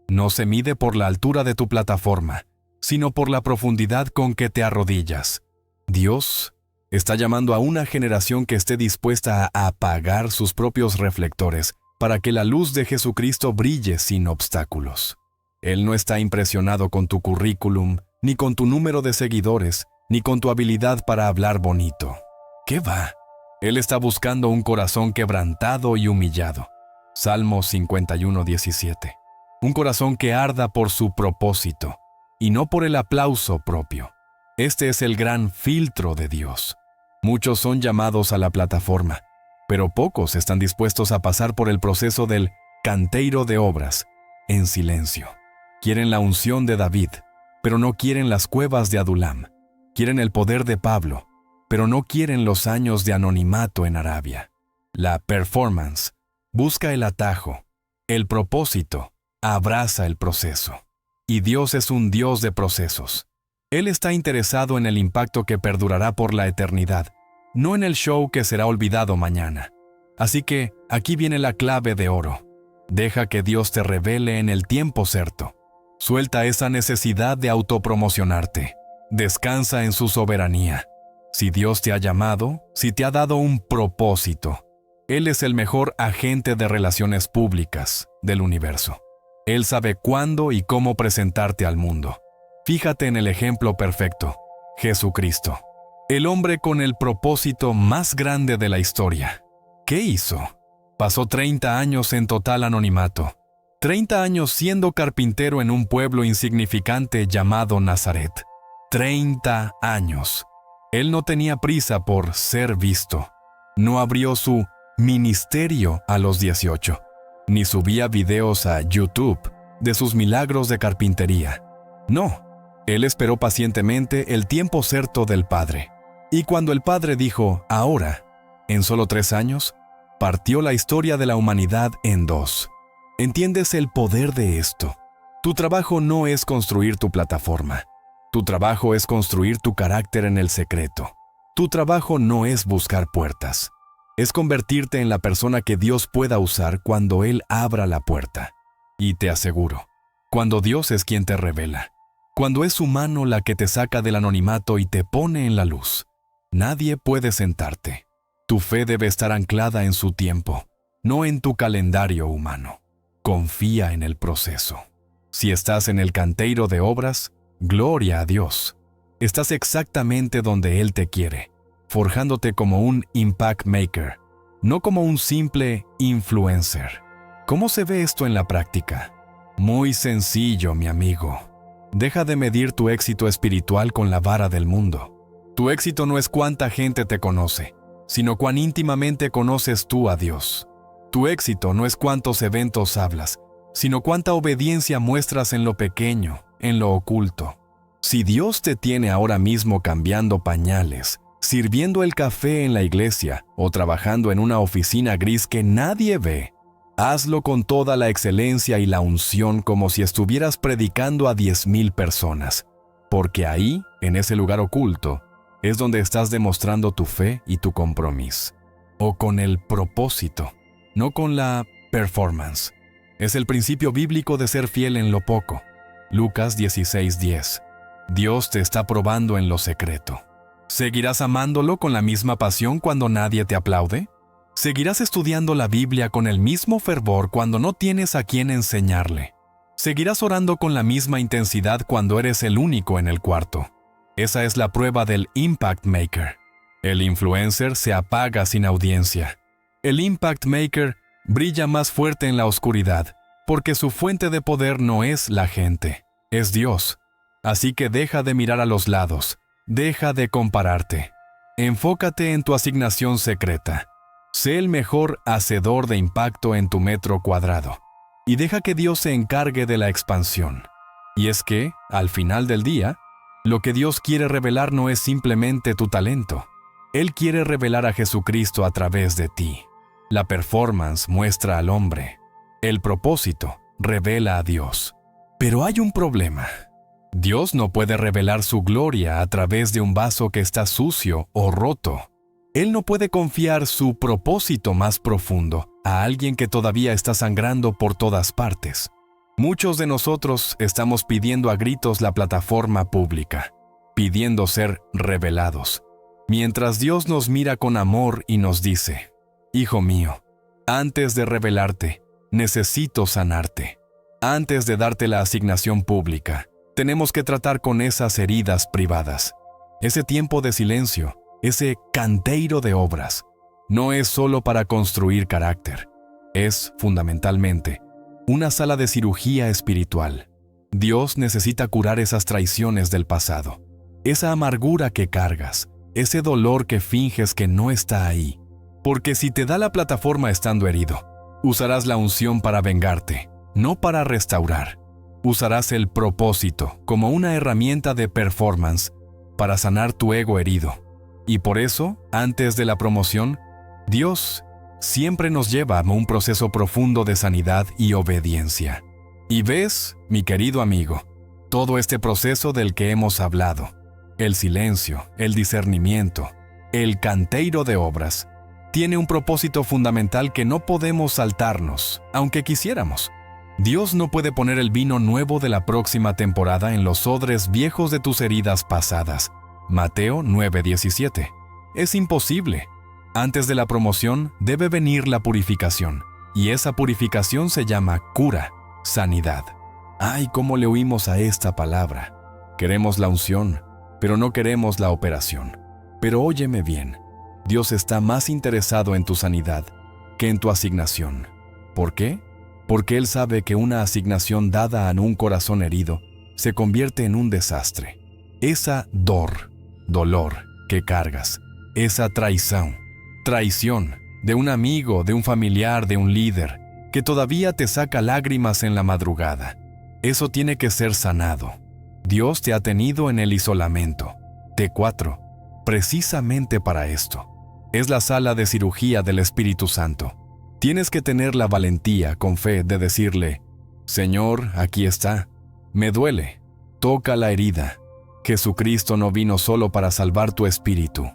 No se mide por la altura de tu plataforma, sino por la profundidad con que te arrodillas. Dios está llamando a una generación que esté dispuesta a apagar sus propios reflectores para que la luz de Jesucristo brille sin obstáculos. Él no está impresionado con tu currículum, ni con tu número de seguidores, ni con tu habilidad para hablar bonito. ¿Qué va? Él está buscando un corazón quebrantado y humillado. Salmo 51:17. Un corazón que arda por su propósito, y no por el aplauso propio. Este es el gran filtro de Dios. Muchos son llamados a la plataforma, pero pocos están dispuestos a pasar por el proceso del canteiro de obras, en silencio. Quieren la unción de David, pero no quieren las cuevas de Adulam. Quieren el poder de Pablo, pero no quieren los años de anonimato en Arabia. la performance, busca el atajo. El propósito abraza el proceso. Y Dios es un Dios de procesos. Él está interesado en el impacto que perdurará por la eternidad, no en el show que será olvidado mañana. Así que aquí viene la clave de oro. Deja que Dios te revele en el tiempo certo. Suelta esa necesidad de autopromocionarte. Descansa en su soberanía. Si Dios te ha llamado, si te ha dado un propósito, Él es el mejor agente de relaciones públicas del universo. Él sabe cuándo y cómo presentarte al mundo. Fíjate en el ejemplo perfecto, Jesucristo, el hombre con el propósito más grande de la historia. ¿Qué hizo? Pasó 30 años en total anonimato, 30 años siendo carpintero en un pueblo insignificante llamado Nazaret. 30 años. Él no tenía prisa por ser visto. No abrió su ministerio a los 18, ni subía videos a YouTube de sus milagros de carpintería. No, él esperó pacientemente el tiempo certo del Padre. Y cuando el Padre dijo, ahora, en solo 3 años, partió la historia de la humanidad en 2. ¿Entiendes el poder de esto? Tu trabajo no es construir tu plataforma. Tu trabajo es construir tu carácter en el secreto. Tu trabajo no es buscar puertas. Es convertirte en la persona que Dios pueda usar cuando Él abra la puerta. Y te aseguro, cuando Dios es quien te revela, cuando es su mano la que te saca del anonimato y te pone en la luz, nadie puede sentarte. Tu fe debe estar anclada en su tiempo, no en tu calendario humano. Confía en el proceso. Si estás en el canteiro de obras, gloria a Dios. Estás exactamente donde Él te quiere, forjándote como un impact maker, no como un simple influencer. ¿Cómo se ve esto en la práctica? Muy sencillo, mi amigo. Deja de medir tu éxito espiritual con la vara del mundo. Tu éxito no es cuánta gente te conoce, sino cuán íntimamente conoces tú a Dios. Tu éxito no es cuántos eventos hablas, sino cuánta obediencia muestras en lo pequeño, en lo oculto. Si Dios te tiene ahora mismo cambiando pañales, sirviendo el café en la iglesia o trabajando en una oficina gris que nadie ve, hazlo con toda la excelencia y la unción como si estuvieras predicando a 10,000 personas, porque ahí, en ese lugar oculto, es donde estás demostrando tu fe y tu compromiso. O con el propósito, no con la performance. Es el principio bíblico de ser fiel en lo poco. Lucas 16:10. Dios te está probando en lo secreto. ¿Seguirás amándolo con la misma pasión cuando nadie te aplaude? ¿Seguirás estudiando la Biblia con el mismo fervor cuando no tienes a quien enseñarle? ¿Seguirás orando con la misma intensidad cuando eres el único en el cuarto? Esa es la prueba del impact maker. El influencer se apaga sin audiencia. El impact maker brilla más fuerte en la oscuridad, porque su fuente de poder no es la gente, es Dios. Así que deja de mirar a los lados, deja de compararte. Enfócate en tu asignación secreta. Sé el mejor hacedor de impacto en tu metro cuadrado. Y deja que Dios se encargue de la expansión. Y es que, al final del día, lo que Dios quiere revelar no es simplemente tu talento. Él quiere revelar a Jesucristo a través de ti. La performance muestra al hombre. El propósito revela a Dios. Pero hay un problema. Dios no puede revelar su gloria a través de un vaso que está sucio o roto. Él no puede confiar su propósito más profundo a alguien que todavía está sangrando por todas partes. Muchos de nosotros estamos pidiendo a gritos la plataforma pública, pidiendo ser revelados, mientras Dios nos mira con amor y nos dice, Hijo mío, antes de revelarte, necesito sanarte. Antes de darte la asignación pública, tenemos que tratar con esas heridas privadas. Ese tiempo de silencio, ese canteiro de obras, no es solo para construir carácter. Es, fundamentalmente, una sala de cirugía espiritual. Dios necesita curar esas traiciones del pasado, esa amargura que cargas, ese dolor que finges que no está ahí. Porque si te da la plataforma estando herido, usarás la unción para vengarte, no para restaurar. Usarás el propósito como una herramienta de performance para sanar tu ego herido. Y por eso, antes de la promoción, Dios siempre nos lleva a un proceso profundo de sanidad y obediencia. Y ves, mi querido amigo, todo este proceso del que hemos hablado, el silencio, el discernimiento, el canteiro de obras, tiene un propósito fundamental que no podemos saltarnos, aunque quisiéramos. Dios no puede poner el vino nuevo de la próxima temporada en los odres viejos de tus heridas pasadas. Mateo 9:17. Es imposible. Antes de la promoción debe venir la purificación, y esa purificación se llama cura, sanidad. ¡Ay, cómo le huimos a esta palabra! Queremos la unción, pero no queremos la operación. Pero óyeme bien, Dios está más interesado en tu sanidad que en tu asignación. ¿Por qué? Porque Él sabe que una asignación dada a un corazón herido se convierte en un desastre. Esa dolor que cargas, esa traición de un amigo, de un familiar, de un líder, que todavía te saca lágrimas en la madrugada. Eso tiene que ser sanado. Dios te ha tenido en el isolamiento. T4, precisamente para esto. Es la sala de cirugía del Espíritu Santo. Tienes que tener la valentía, con fe, de decirle, Señor, aquí está. Me duele. Toca la herida. Jesucristo no vino solo para salvar tu espíritu.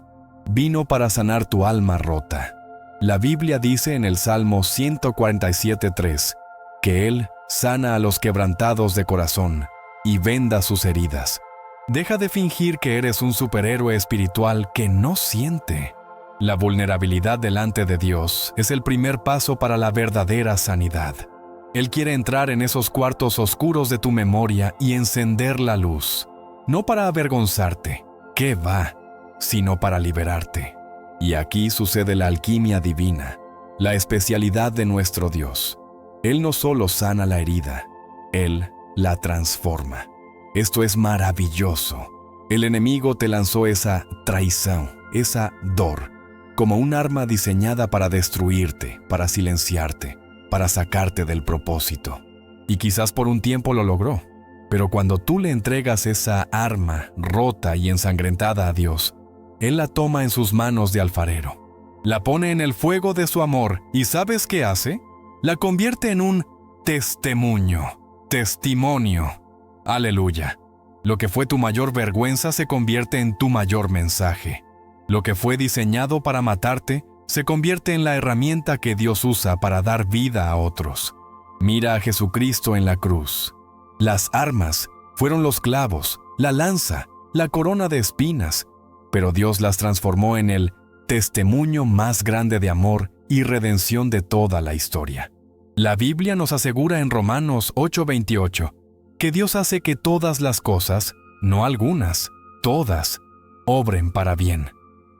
Vino para sanar tu alma rota. La Biblia dice en el Salmo 147:3 que Él sana a los quebrantados de corazón y venda sus heridas. Deja de fingir que eres un superhéroe espiritual que no siente. La vulnerabilidad delante de Dios es el primer paso para la verdadera sanidad. Él quiere entrar en esos cuartos oscuros de tu memoria y encender la luz. No para avergonzarte, ¿qué va?, sino para liberarte. Y aquí sucede la alquimia divina, la especialidad de nuestro Dios. Él no solo sana la herida, Él la transforma. Esto es maravilloso. El enemigo te lanzó esa traición, esa dor, como un arma diseñada para destruirte, para silenciarte, para sacarte del propósito. Y quizás por un tiempo lo logró, pero cuando tú le entregas esa arma rota y ensangrentada a Dios, Él la toma en sus manos de alfarero, la pone en el fuego de su amor y ¿sabes qué hace? La convierte en un testimonio. Aleluya. Lo que fue tu mayor vergüenza se convierte en tu mayor mensaje. Lo que fue diseñado para matarte se convierte en la herramienta que Dios usa para dar vida a otros. Mira a Jesucristo en la cruz. Las armas fueron los clavos, la lanza, la corona de espinas, pero Dios las transformó en el testimonio más grande de amor y redención de toda la historia. La Biblia nos asegura en Romanos 8:28 que Dios hace que todas las cosas, no algunas, todas, obren para bien.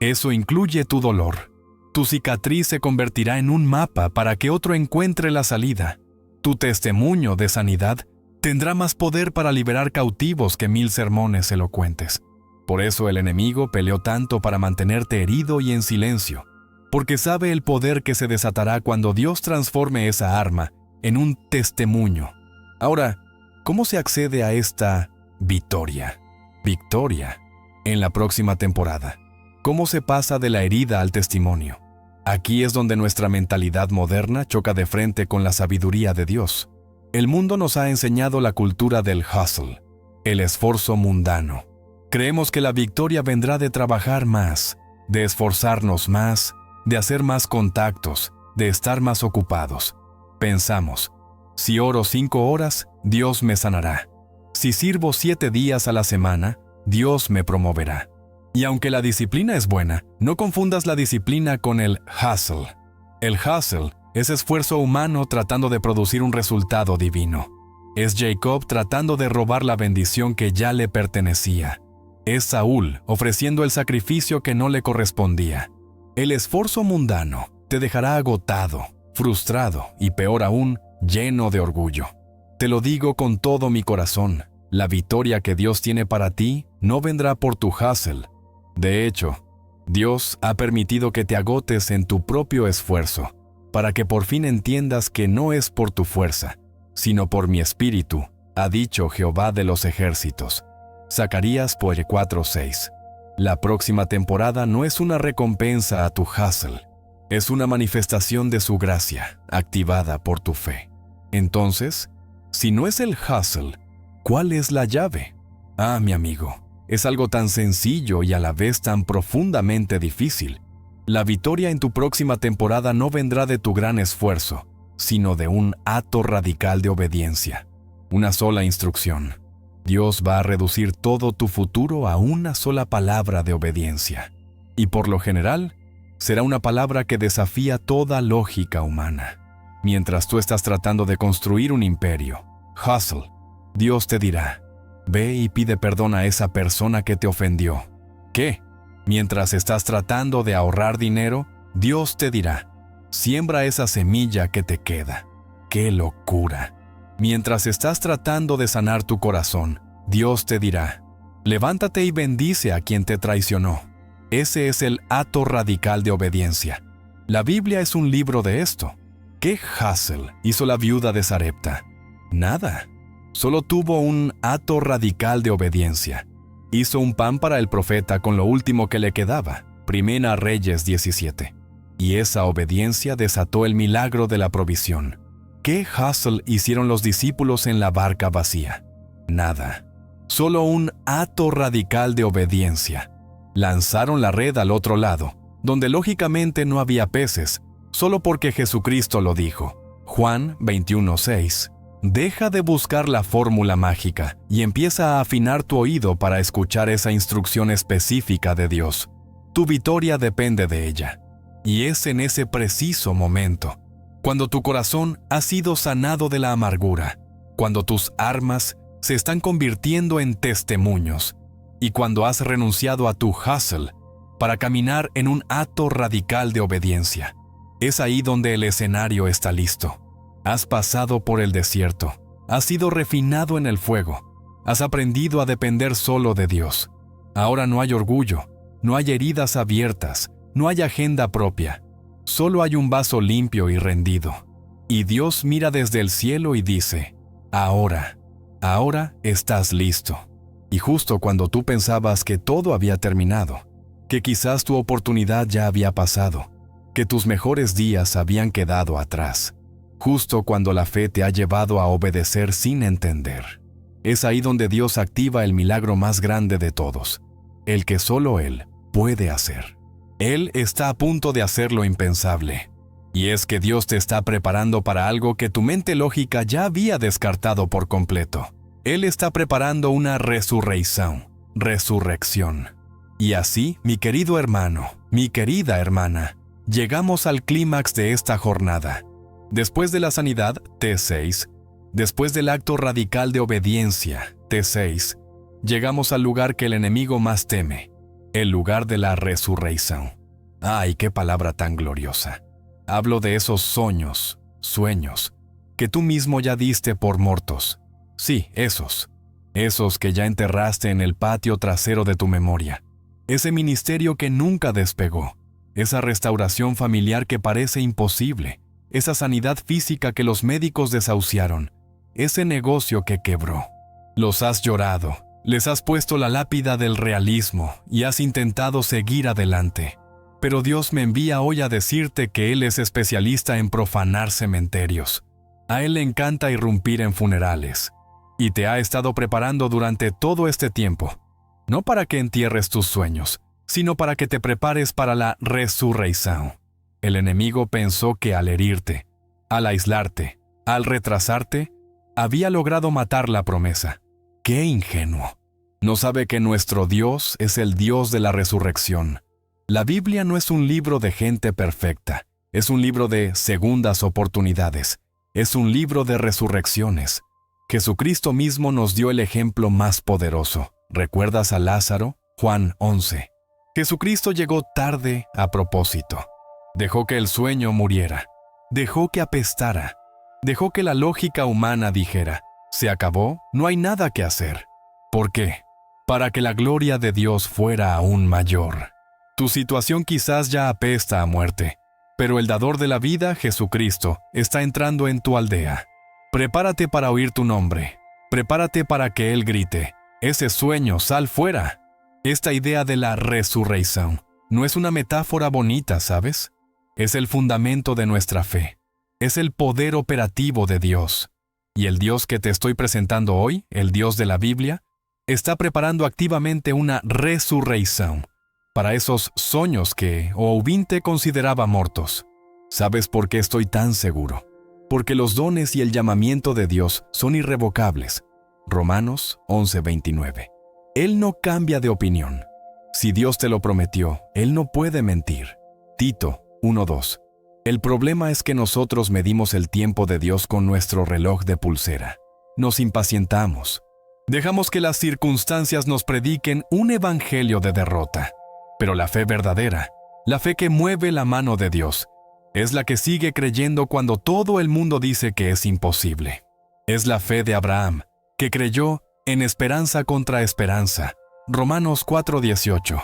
Eso incluye tu dolor. Tu cicatriz se convertirá en un mapa para que otro encuentre la salida. Tu testimonio de sanidad tendrá más poder para liberar cautivos que 1000 sermones elocuentes. Por eso el enemigo peleó tanto para mantenerte herido y en silencio, porque sabe el poder que se desatará cuando Dios transforme esa arma en un testimonio. Ahora, ¿cómo se accede a esta victoria en la próxima temporada? ¿Cómo se pasa de la herida al testimonio? Aquí es donde nuestra mentalidad moderna choca de frente con la sabiduría de Dios. El mundo nos ha enseñado la cultura del hustle, el esfuerzo mundano. Creemos que la victoria vendrá de trabajar más, de esforzarnos más, de hacer más contactos, de estar más ocupados. Pensamos, si oro 5 horas, Dios me sanará. Si sirvo 7 días a la semana, Dios me promoverá. Y aunque la disciplina es buena, no confundas la disciplina con el hustle. El hustle es esfuerzo humano tratando de producir un resultado divino. Es Jacob tratando de robar la bendición que ya le pertenecía. Es Saúl ofreciendo el sacrificio que no le correspondía. El esfuerzo mundano te dejará agotado, frustrado y peor aún, lleno de orgullo. Te lo digo con todo mi corazón, la victoria que Dios tiene para ti no vendrá por tu hustle. De hecho, Dios ha permitido que te agotes en tu propio esfuerzo, para que por fin entiendas que no es por tu fuerza, sino por mi espíritu, ha dicho Jehová de los ejércitos. Zacarías 4:6. La próxima temporada no es una recompensa a tu hustle, Es una manifestación de su gracia, activada por tu fe. Entonces, si no es el hustle, ¿cuál es la llave? Ah, mi amigo, es algo tan sencillo y a la vez tan profundamente difícil. La victoria en tu próxima temporada no vendrá de tu gran esfuerzo, sino de un acto radical de obediencia. Una sola instrucción. Dios va a reducir todo tu futuro a una sola palabra de obediencia. Y por lo general, será una palabra que desafía toda lógica humana. Mientras tú estás tratando de construir un imperio, hustle, Dios te dirá, ve y pide perdón a esa persona que te ofendió. ¿Qué? Mientras estás tratando de ahorrar dinero, Dios te dirá, siembra esa semilla que te queda. ¡Qué locura! Mientras estás tratando de sanar tu corazón, Dios te dirá, levántate y bendice a quien te traicionó. Ese es el acto radical de obediencia. La Biblia es un libro de esto. ¿Qué hustle hizo la viuda de Sarepta? Nada. Solo tuvo un acto radical de obediencia. Hizo un pan para el profeta con lo último que le quedaba. Primera Reyes 17. Y esa obediencia desató el milagro de la provisión. ¿Qué hustle hicieron los discípulos en la barca vacía? Nada. Solo un acto radical de obediencia. Lanzaron la red al otro lado, donde lógicamente no había peces, solo porque Jesucristo lo dijo. Juan 21:6. Deja de buscar la fórmula mágica y empieza a afinar tu oído para escuchar esa instrucción específica de Dios. Tu victoria depende de ella. Y es en ese preciso momento, cuando tu corazón ha sido sanado de la amargura, cuando tus armas se están convirtiendo en testimonios, y cuando has renunciado a tu hustle para caminar en un acto radical de obediencia. Es ahí donde el escenario está listo. Has pasado por el desierto, has sido refinado en el fuego, has aprendido a depender solo de Dios. Ahora no hay orgullo, no hay heridas abiertas, no hay agenda propia. Solo hay un vaso limpio y rendido. Y Dios mira desde el cielo y dice, ahora estás listo. Y justo cuando tú pensabas que todo había terminado, que quizás tu oportunidad ya había pasado, que tus mejores días habían quedado atrás, justo cuando la fe te ha llevado a obedecer sin entender, es ahí donde Dios activa el milagro más grande de todos, el que solo Él puede hacer. Él está a punto de hacer lo impensable. Y es que Dios te está preparando para algo que tu mente lógica ya había descartado por completo. Él está preparando una resurrección. Y así, mi querido hermano, mi querida hermana, llegamos al clímax de esta jornada. Después de la sanidad, T6. Después del acto radical de obediencia, T6. Llegamos al lugar que el enemigo más teme, el lugar de la resurrección. ¡Ay, qué palabra tan gloriosa! Hablo de esos sueños, que tú mismo ya diste por muertos. Sí, esos que ya enterraste en el patio trasero de tu memoria. Ese ministerio que nunca despegó. Esa restauración familiar que parece imposible. Esa sanidad física que los médicos desahuciaron. Ese negocio que quebró. Los has llorado. Les has puesto la lápida del realismo y has intentado seguir adelante. Pero Dios me envía hoy a decirte que Él es especialista en profanar cementerios. A Él le encanta irrumpir en funerales. Y te ha estado preparando durante todo este tiempo. No para que entierres tus sueños, sino para que te prepares para la resurrección. El enemigo pensó que al herirte, al aislarte, al retrasarte, había logrado matar la promesa. ¡Qué ingenuo! No sabe que nuestro Dios es el Dios de la resurrección. La Biblia no es un libro de gente perfecta, es un libro de segundas oportunidades, es un libro de resurrecciones. Jesucristo mismo nos dio el ejemplo más poderoso. ¿Recuerdas a Lázaro? Juan 11. Jesucristo llegó tarde a propósito. Dejó que el sueño muriera. Dejó que apestara. Dejó que la lógica humana dijera, se acabó, no hay nada que hacer. ¿Por qué? Para que la gloria de Dios fuera aún mayor. Tu situación quizás ya apesta a muerte, pero el dador de la vida, Jesucristo, está entrando en tu aldea. Prepárate para oír tu nombre. Prepárate para que Él grite, ese sueño, sal fuera. Esta idea de la resurrección no es una metáfora bonita, ¿sabes? Es el fundamento de nuestra fe. Es el poder operativo de Dios. Y el Dios que te estoy presentando hoy, el Dios de la Biblia, está preparando activamente una resurrección para esos sueños que Ouvinte consideraba muertos. ¿Sabes por qué estoy tan seguro? Porque los dones y el llamamiento de Dios son irrevocables. Romanos 11:29. Él no cambia de opinión. Si Dios te lo prometió, Él no puede mentir. Tito 1:2. El problema es que nosotros medimos el tiempo de Dios con nuestro reloj de pulsera. Nos impacientamos. Dejamos que las circunstancias nos prediquen un evangelio de derrota. Pero la fe verdadera, la fe que mueve la mano de Dios, es la que sigue creyendo cuando todo el mundo dice que es imposible. Es la fe de Abraham, que creyó en esperanza contra esperanza. Romanos 4:18.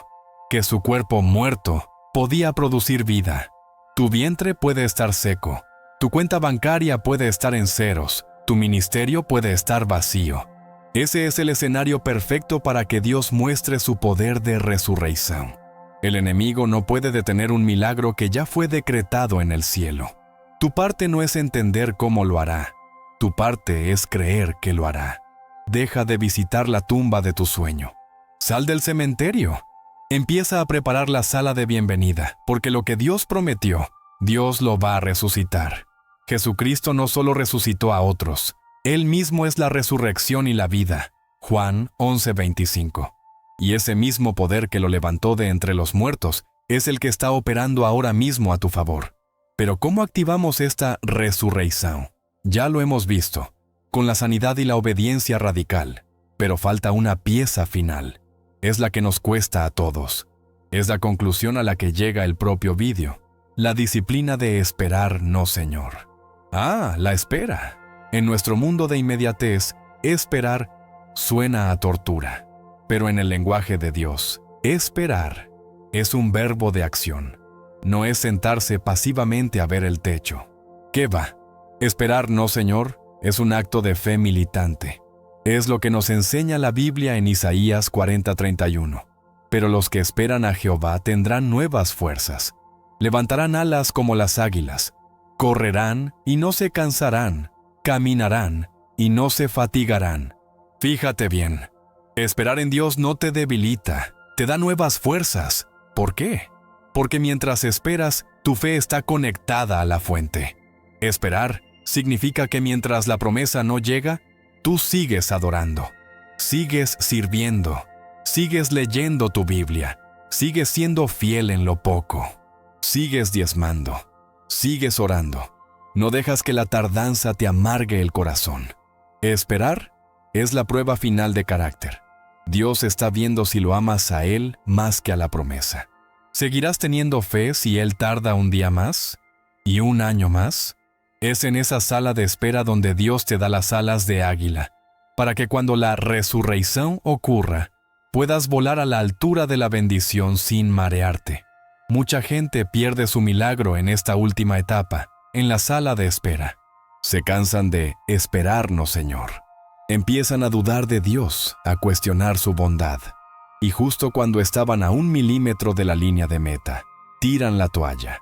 Que su cuerpo muerto podía producir vida. Tu vientre puede estar seco. Tu cuenta bancaria puede estar en ceros. Tu ministerio puede estar vacío. Ese es el escenario perfecto para que Dios muestre su poder de resurrección. El enemigo no puede detener un milagro que ya fue decretado en el cielo. Tu parte no es entender cómo lo hará. Tu parte es creer que lo hará. Deja de visitar la tumba de tu sueño. Sal del cementerio. Empieza a preparar la sala de bienvenida, porque lo que Dios prometió, Dios lo va a resucitar. Jesucristo no solo resucitó a otros, Él mismo es la resurrección y la vida. Juan 11:25. Y ese mismo poder que lo levantó de entre los muertos es el que está operando ahora mismo a tu favor. Pero ¿cómo activamos esta resurrección? Ya lo hemos visto, con la sanidad y la obediencia radical, pero falta una pieza final. Es la que nos cuesta a todos. Es la conclusión a la que llega el propio vídeo. La disciplina de esperar, no Señor. La espera. En nuestro mundo de inmediatez, esperar suena a tortura. Pero en el lenguaje de Dios, esperar es un verbo de acción. No es sentarse pasivamente a ver el techo. ¿Qué va? Esperar, no Señor, es un acto de fe militante. Es lo que nos enseña la Biblia en Isaías 40:31. Pero los que esperan a Jehová tendrán nuevas fuerzas. Levantarán alas como las águilas. Correrán y no se cansarán. Caminarán y no se fatigarán. Fíjate bien. Esperar en Dios no te debilita, te da nuevas fuerzas. ¿Por qué? Porque mientras esperas, tu fe está conectada a la fuente. Esperar significa que mientras la promesa no llega, tú sigues adorando, sigues sirviendo, sigues leyendo tu Biblia, sigues siendo fiel en lo poco, sigues diezmando, sigues orando. No dejas que la tardanza te amargue el corazón. Esperar es la prueba final de carácter. Dios está viendo si lo amas a Él más que a la promesa. ¿Seguirás teniendo fe si Él tarda un día más? ¿Y un año más? Es en esa sala de espera donde Dios te da las alas de águila, para que cuando la resurrección ocurra, puedas volar a la altura de la bendición sin marearte. Mucha gente pierde su milagro en esta última etapa, en la sala de espera. Se cansan de esperarnos, Señor. Empiezan a dudar de Dios, a cuestionar su bondad. Y justo cuando estaban a 1 milímetro de la línea de meta, tiran la toalla.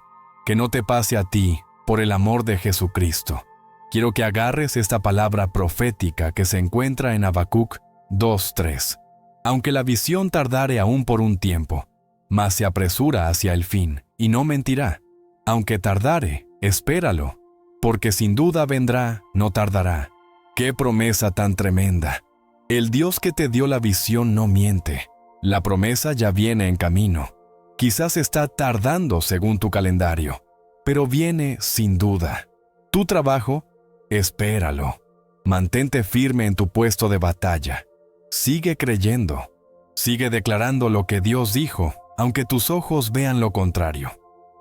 Que no te pase a ti, por el amor de Jesucristo. Quiero que agarres esta palabra profética que se encuentra en Habacuc 2:3. Aunque la visión tardare aún por un tiempo, mas se apresura hacia el fin, y no mentirá. Aunque tardare, espéralo, porque sin duda vendrá, no tardará. ¡Qué promesa tan tremenda! El Dios que te dio la visión no miente. La promesa ya viene en camino. Quizás está tardando según tu calendario, pero viene sin duda. Tu trabajo, espéralo. Mantente firme en tu puesto de batalla. Sigue creyendo. Sigue declarando lo que Dios dijo, aunque tus ojos vean lo contrario.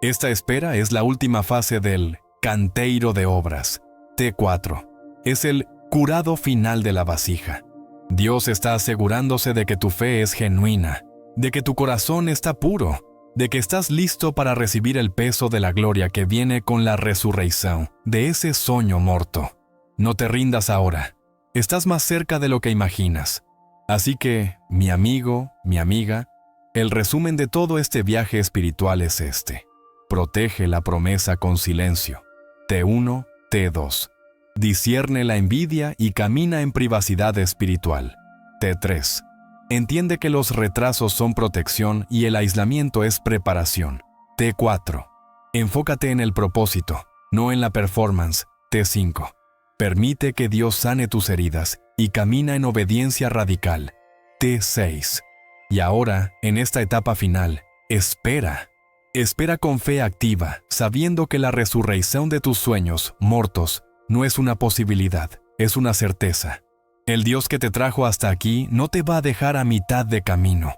Esta espera es la última fase del canteiro de obras, T4. Es el curado final de la vasija. Dios está asegurándose de que tu fe es genuina, de que tu corazón está puro, de que estás listo para recibir el peso de la gloria que viene con la resurrección de ese sueño muerto. No te rindas ahora. Estás más cerca de lo que imaginas. Así que, mi amigo, mi amiga, el resumen de todo este viaje espiritual es este. Protege la promesa con silencio. T1, T2. Discierne la envidia y camina en privacidad espiritual. T3. Entiende que los retrasos son protección y el aislamiento es preparación. T4. Enfócate en el propósito, no en la performance. T5. Permite que Dios sane tus heridas y camina en obediencia radical. T6. Y ahora, en esta etapa final, espera. Espera con fe activa, sabiendo que la resurrección de tus sueños, mortos, no es una posibilidad, es una certeza. El Dios que te trajo hasta aquí no te va a dejar a mitad de camino.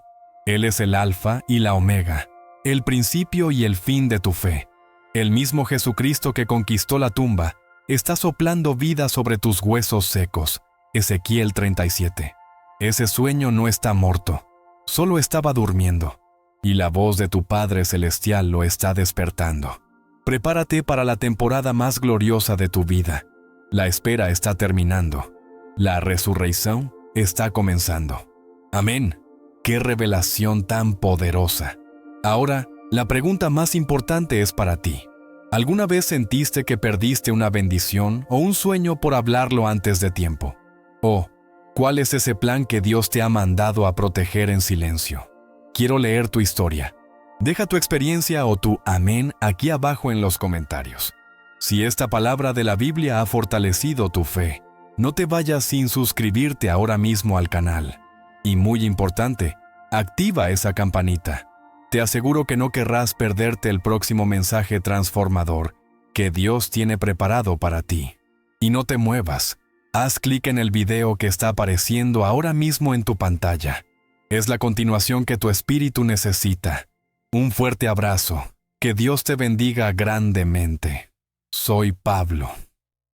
Él es el Alfa y la Omega, el principio y el fin de tu fe. El mismo Jesucristo que conquistó la tumba está soplando vida sobre tus huesos secos. Ezequiel 37. Ese sueño no está muerto, solo estaba durmiendo. Y la voz de tu Padre Celestial lo está despertando. Prepárate para la temporada más gloriosa de tu vida. La espera está terminando. La resurrección está comenzando. Amén. ¡Qué revelación tan poderosa! Ahora, la pregunta más importante es para ti. ¿Alguna vez sentiste que perdiste una bendición o un sueño por hablarlo antes de tiempo? ¿O cuál es ese plan que Dios te ha mandado a proteger en silencio? Quiero leer tu historia. Deja tu experiencia o tu amén aquí abajo en los comentarios. Si esta palabra de la Biblia ha fortalecido tu fe, no te vayas sin suscribirte ahora mismo al canal. Y muy importante, activa esa campanita. Te aseguro que no querrás perderte el próximo mensaje transformador que Dios tiene preparado para ti. Y no te muevas. Haz clic en el video que está apareciendo ahora mismo en tu pantalla. Es la continuación que tu espíritu necesita. Un fuerte abrazo. Que Dios te bendiga grandemente. Soy Pablo.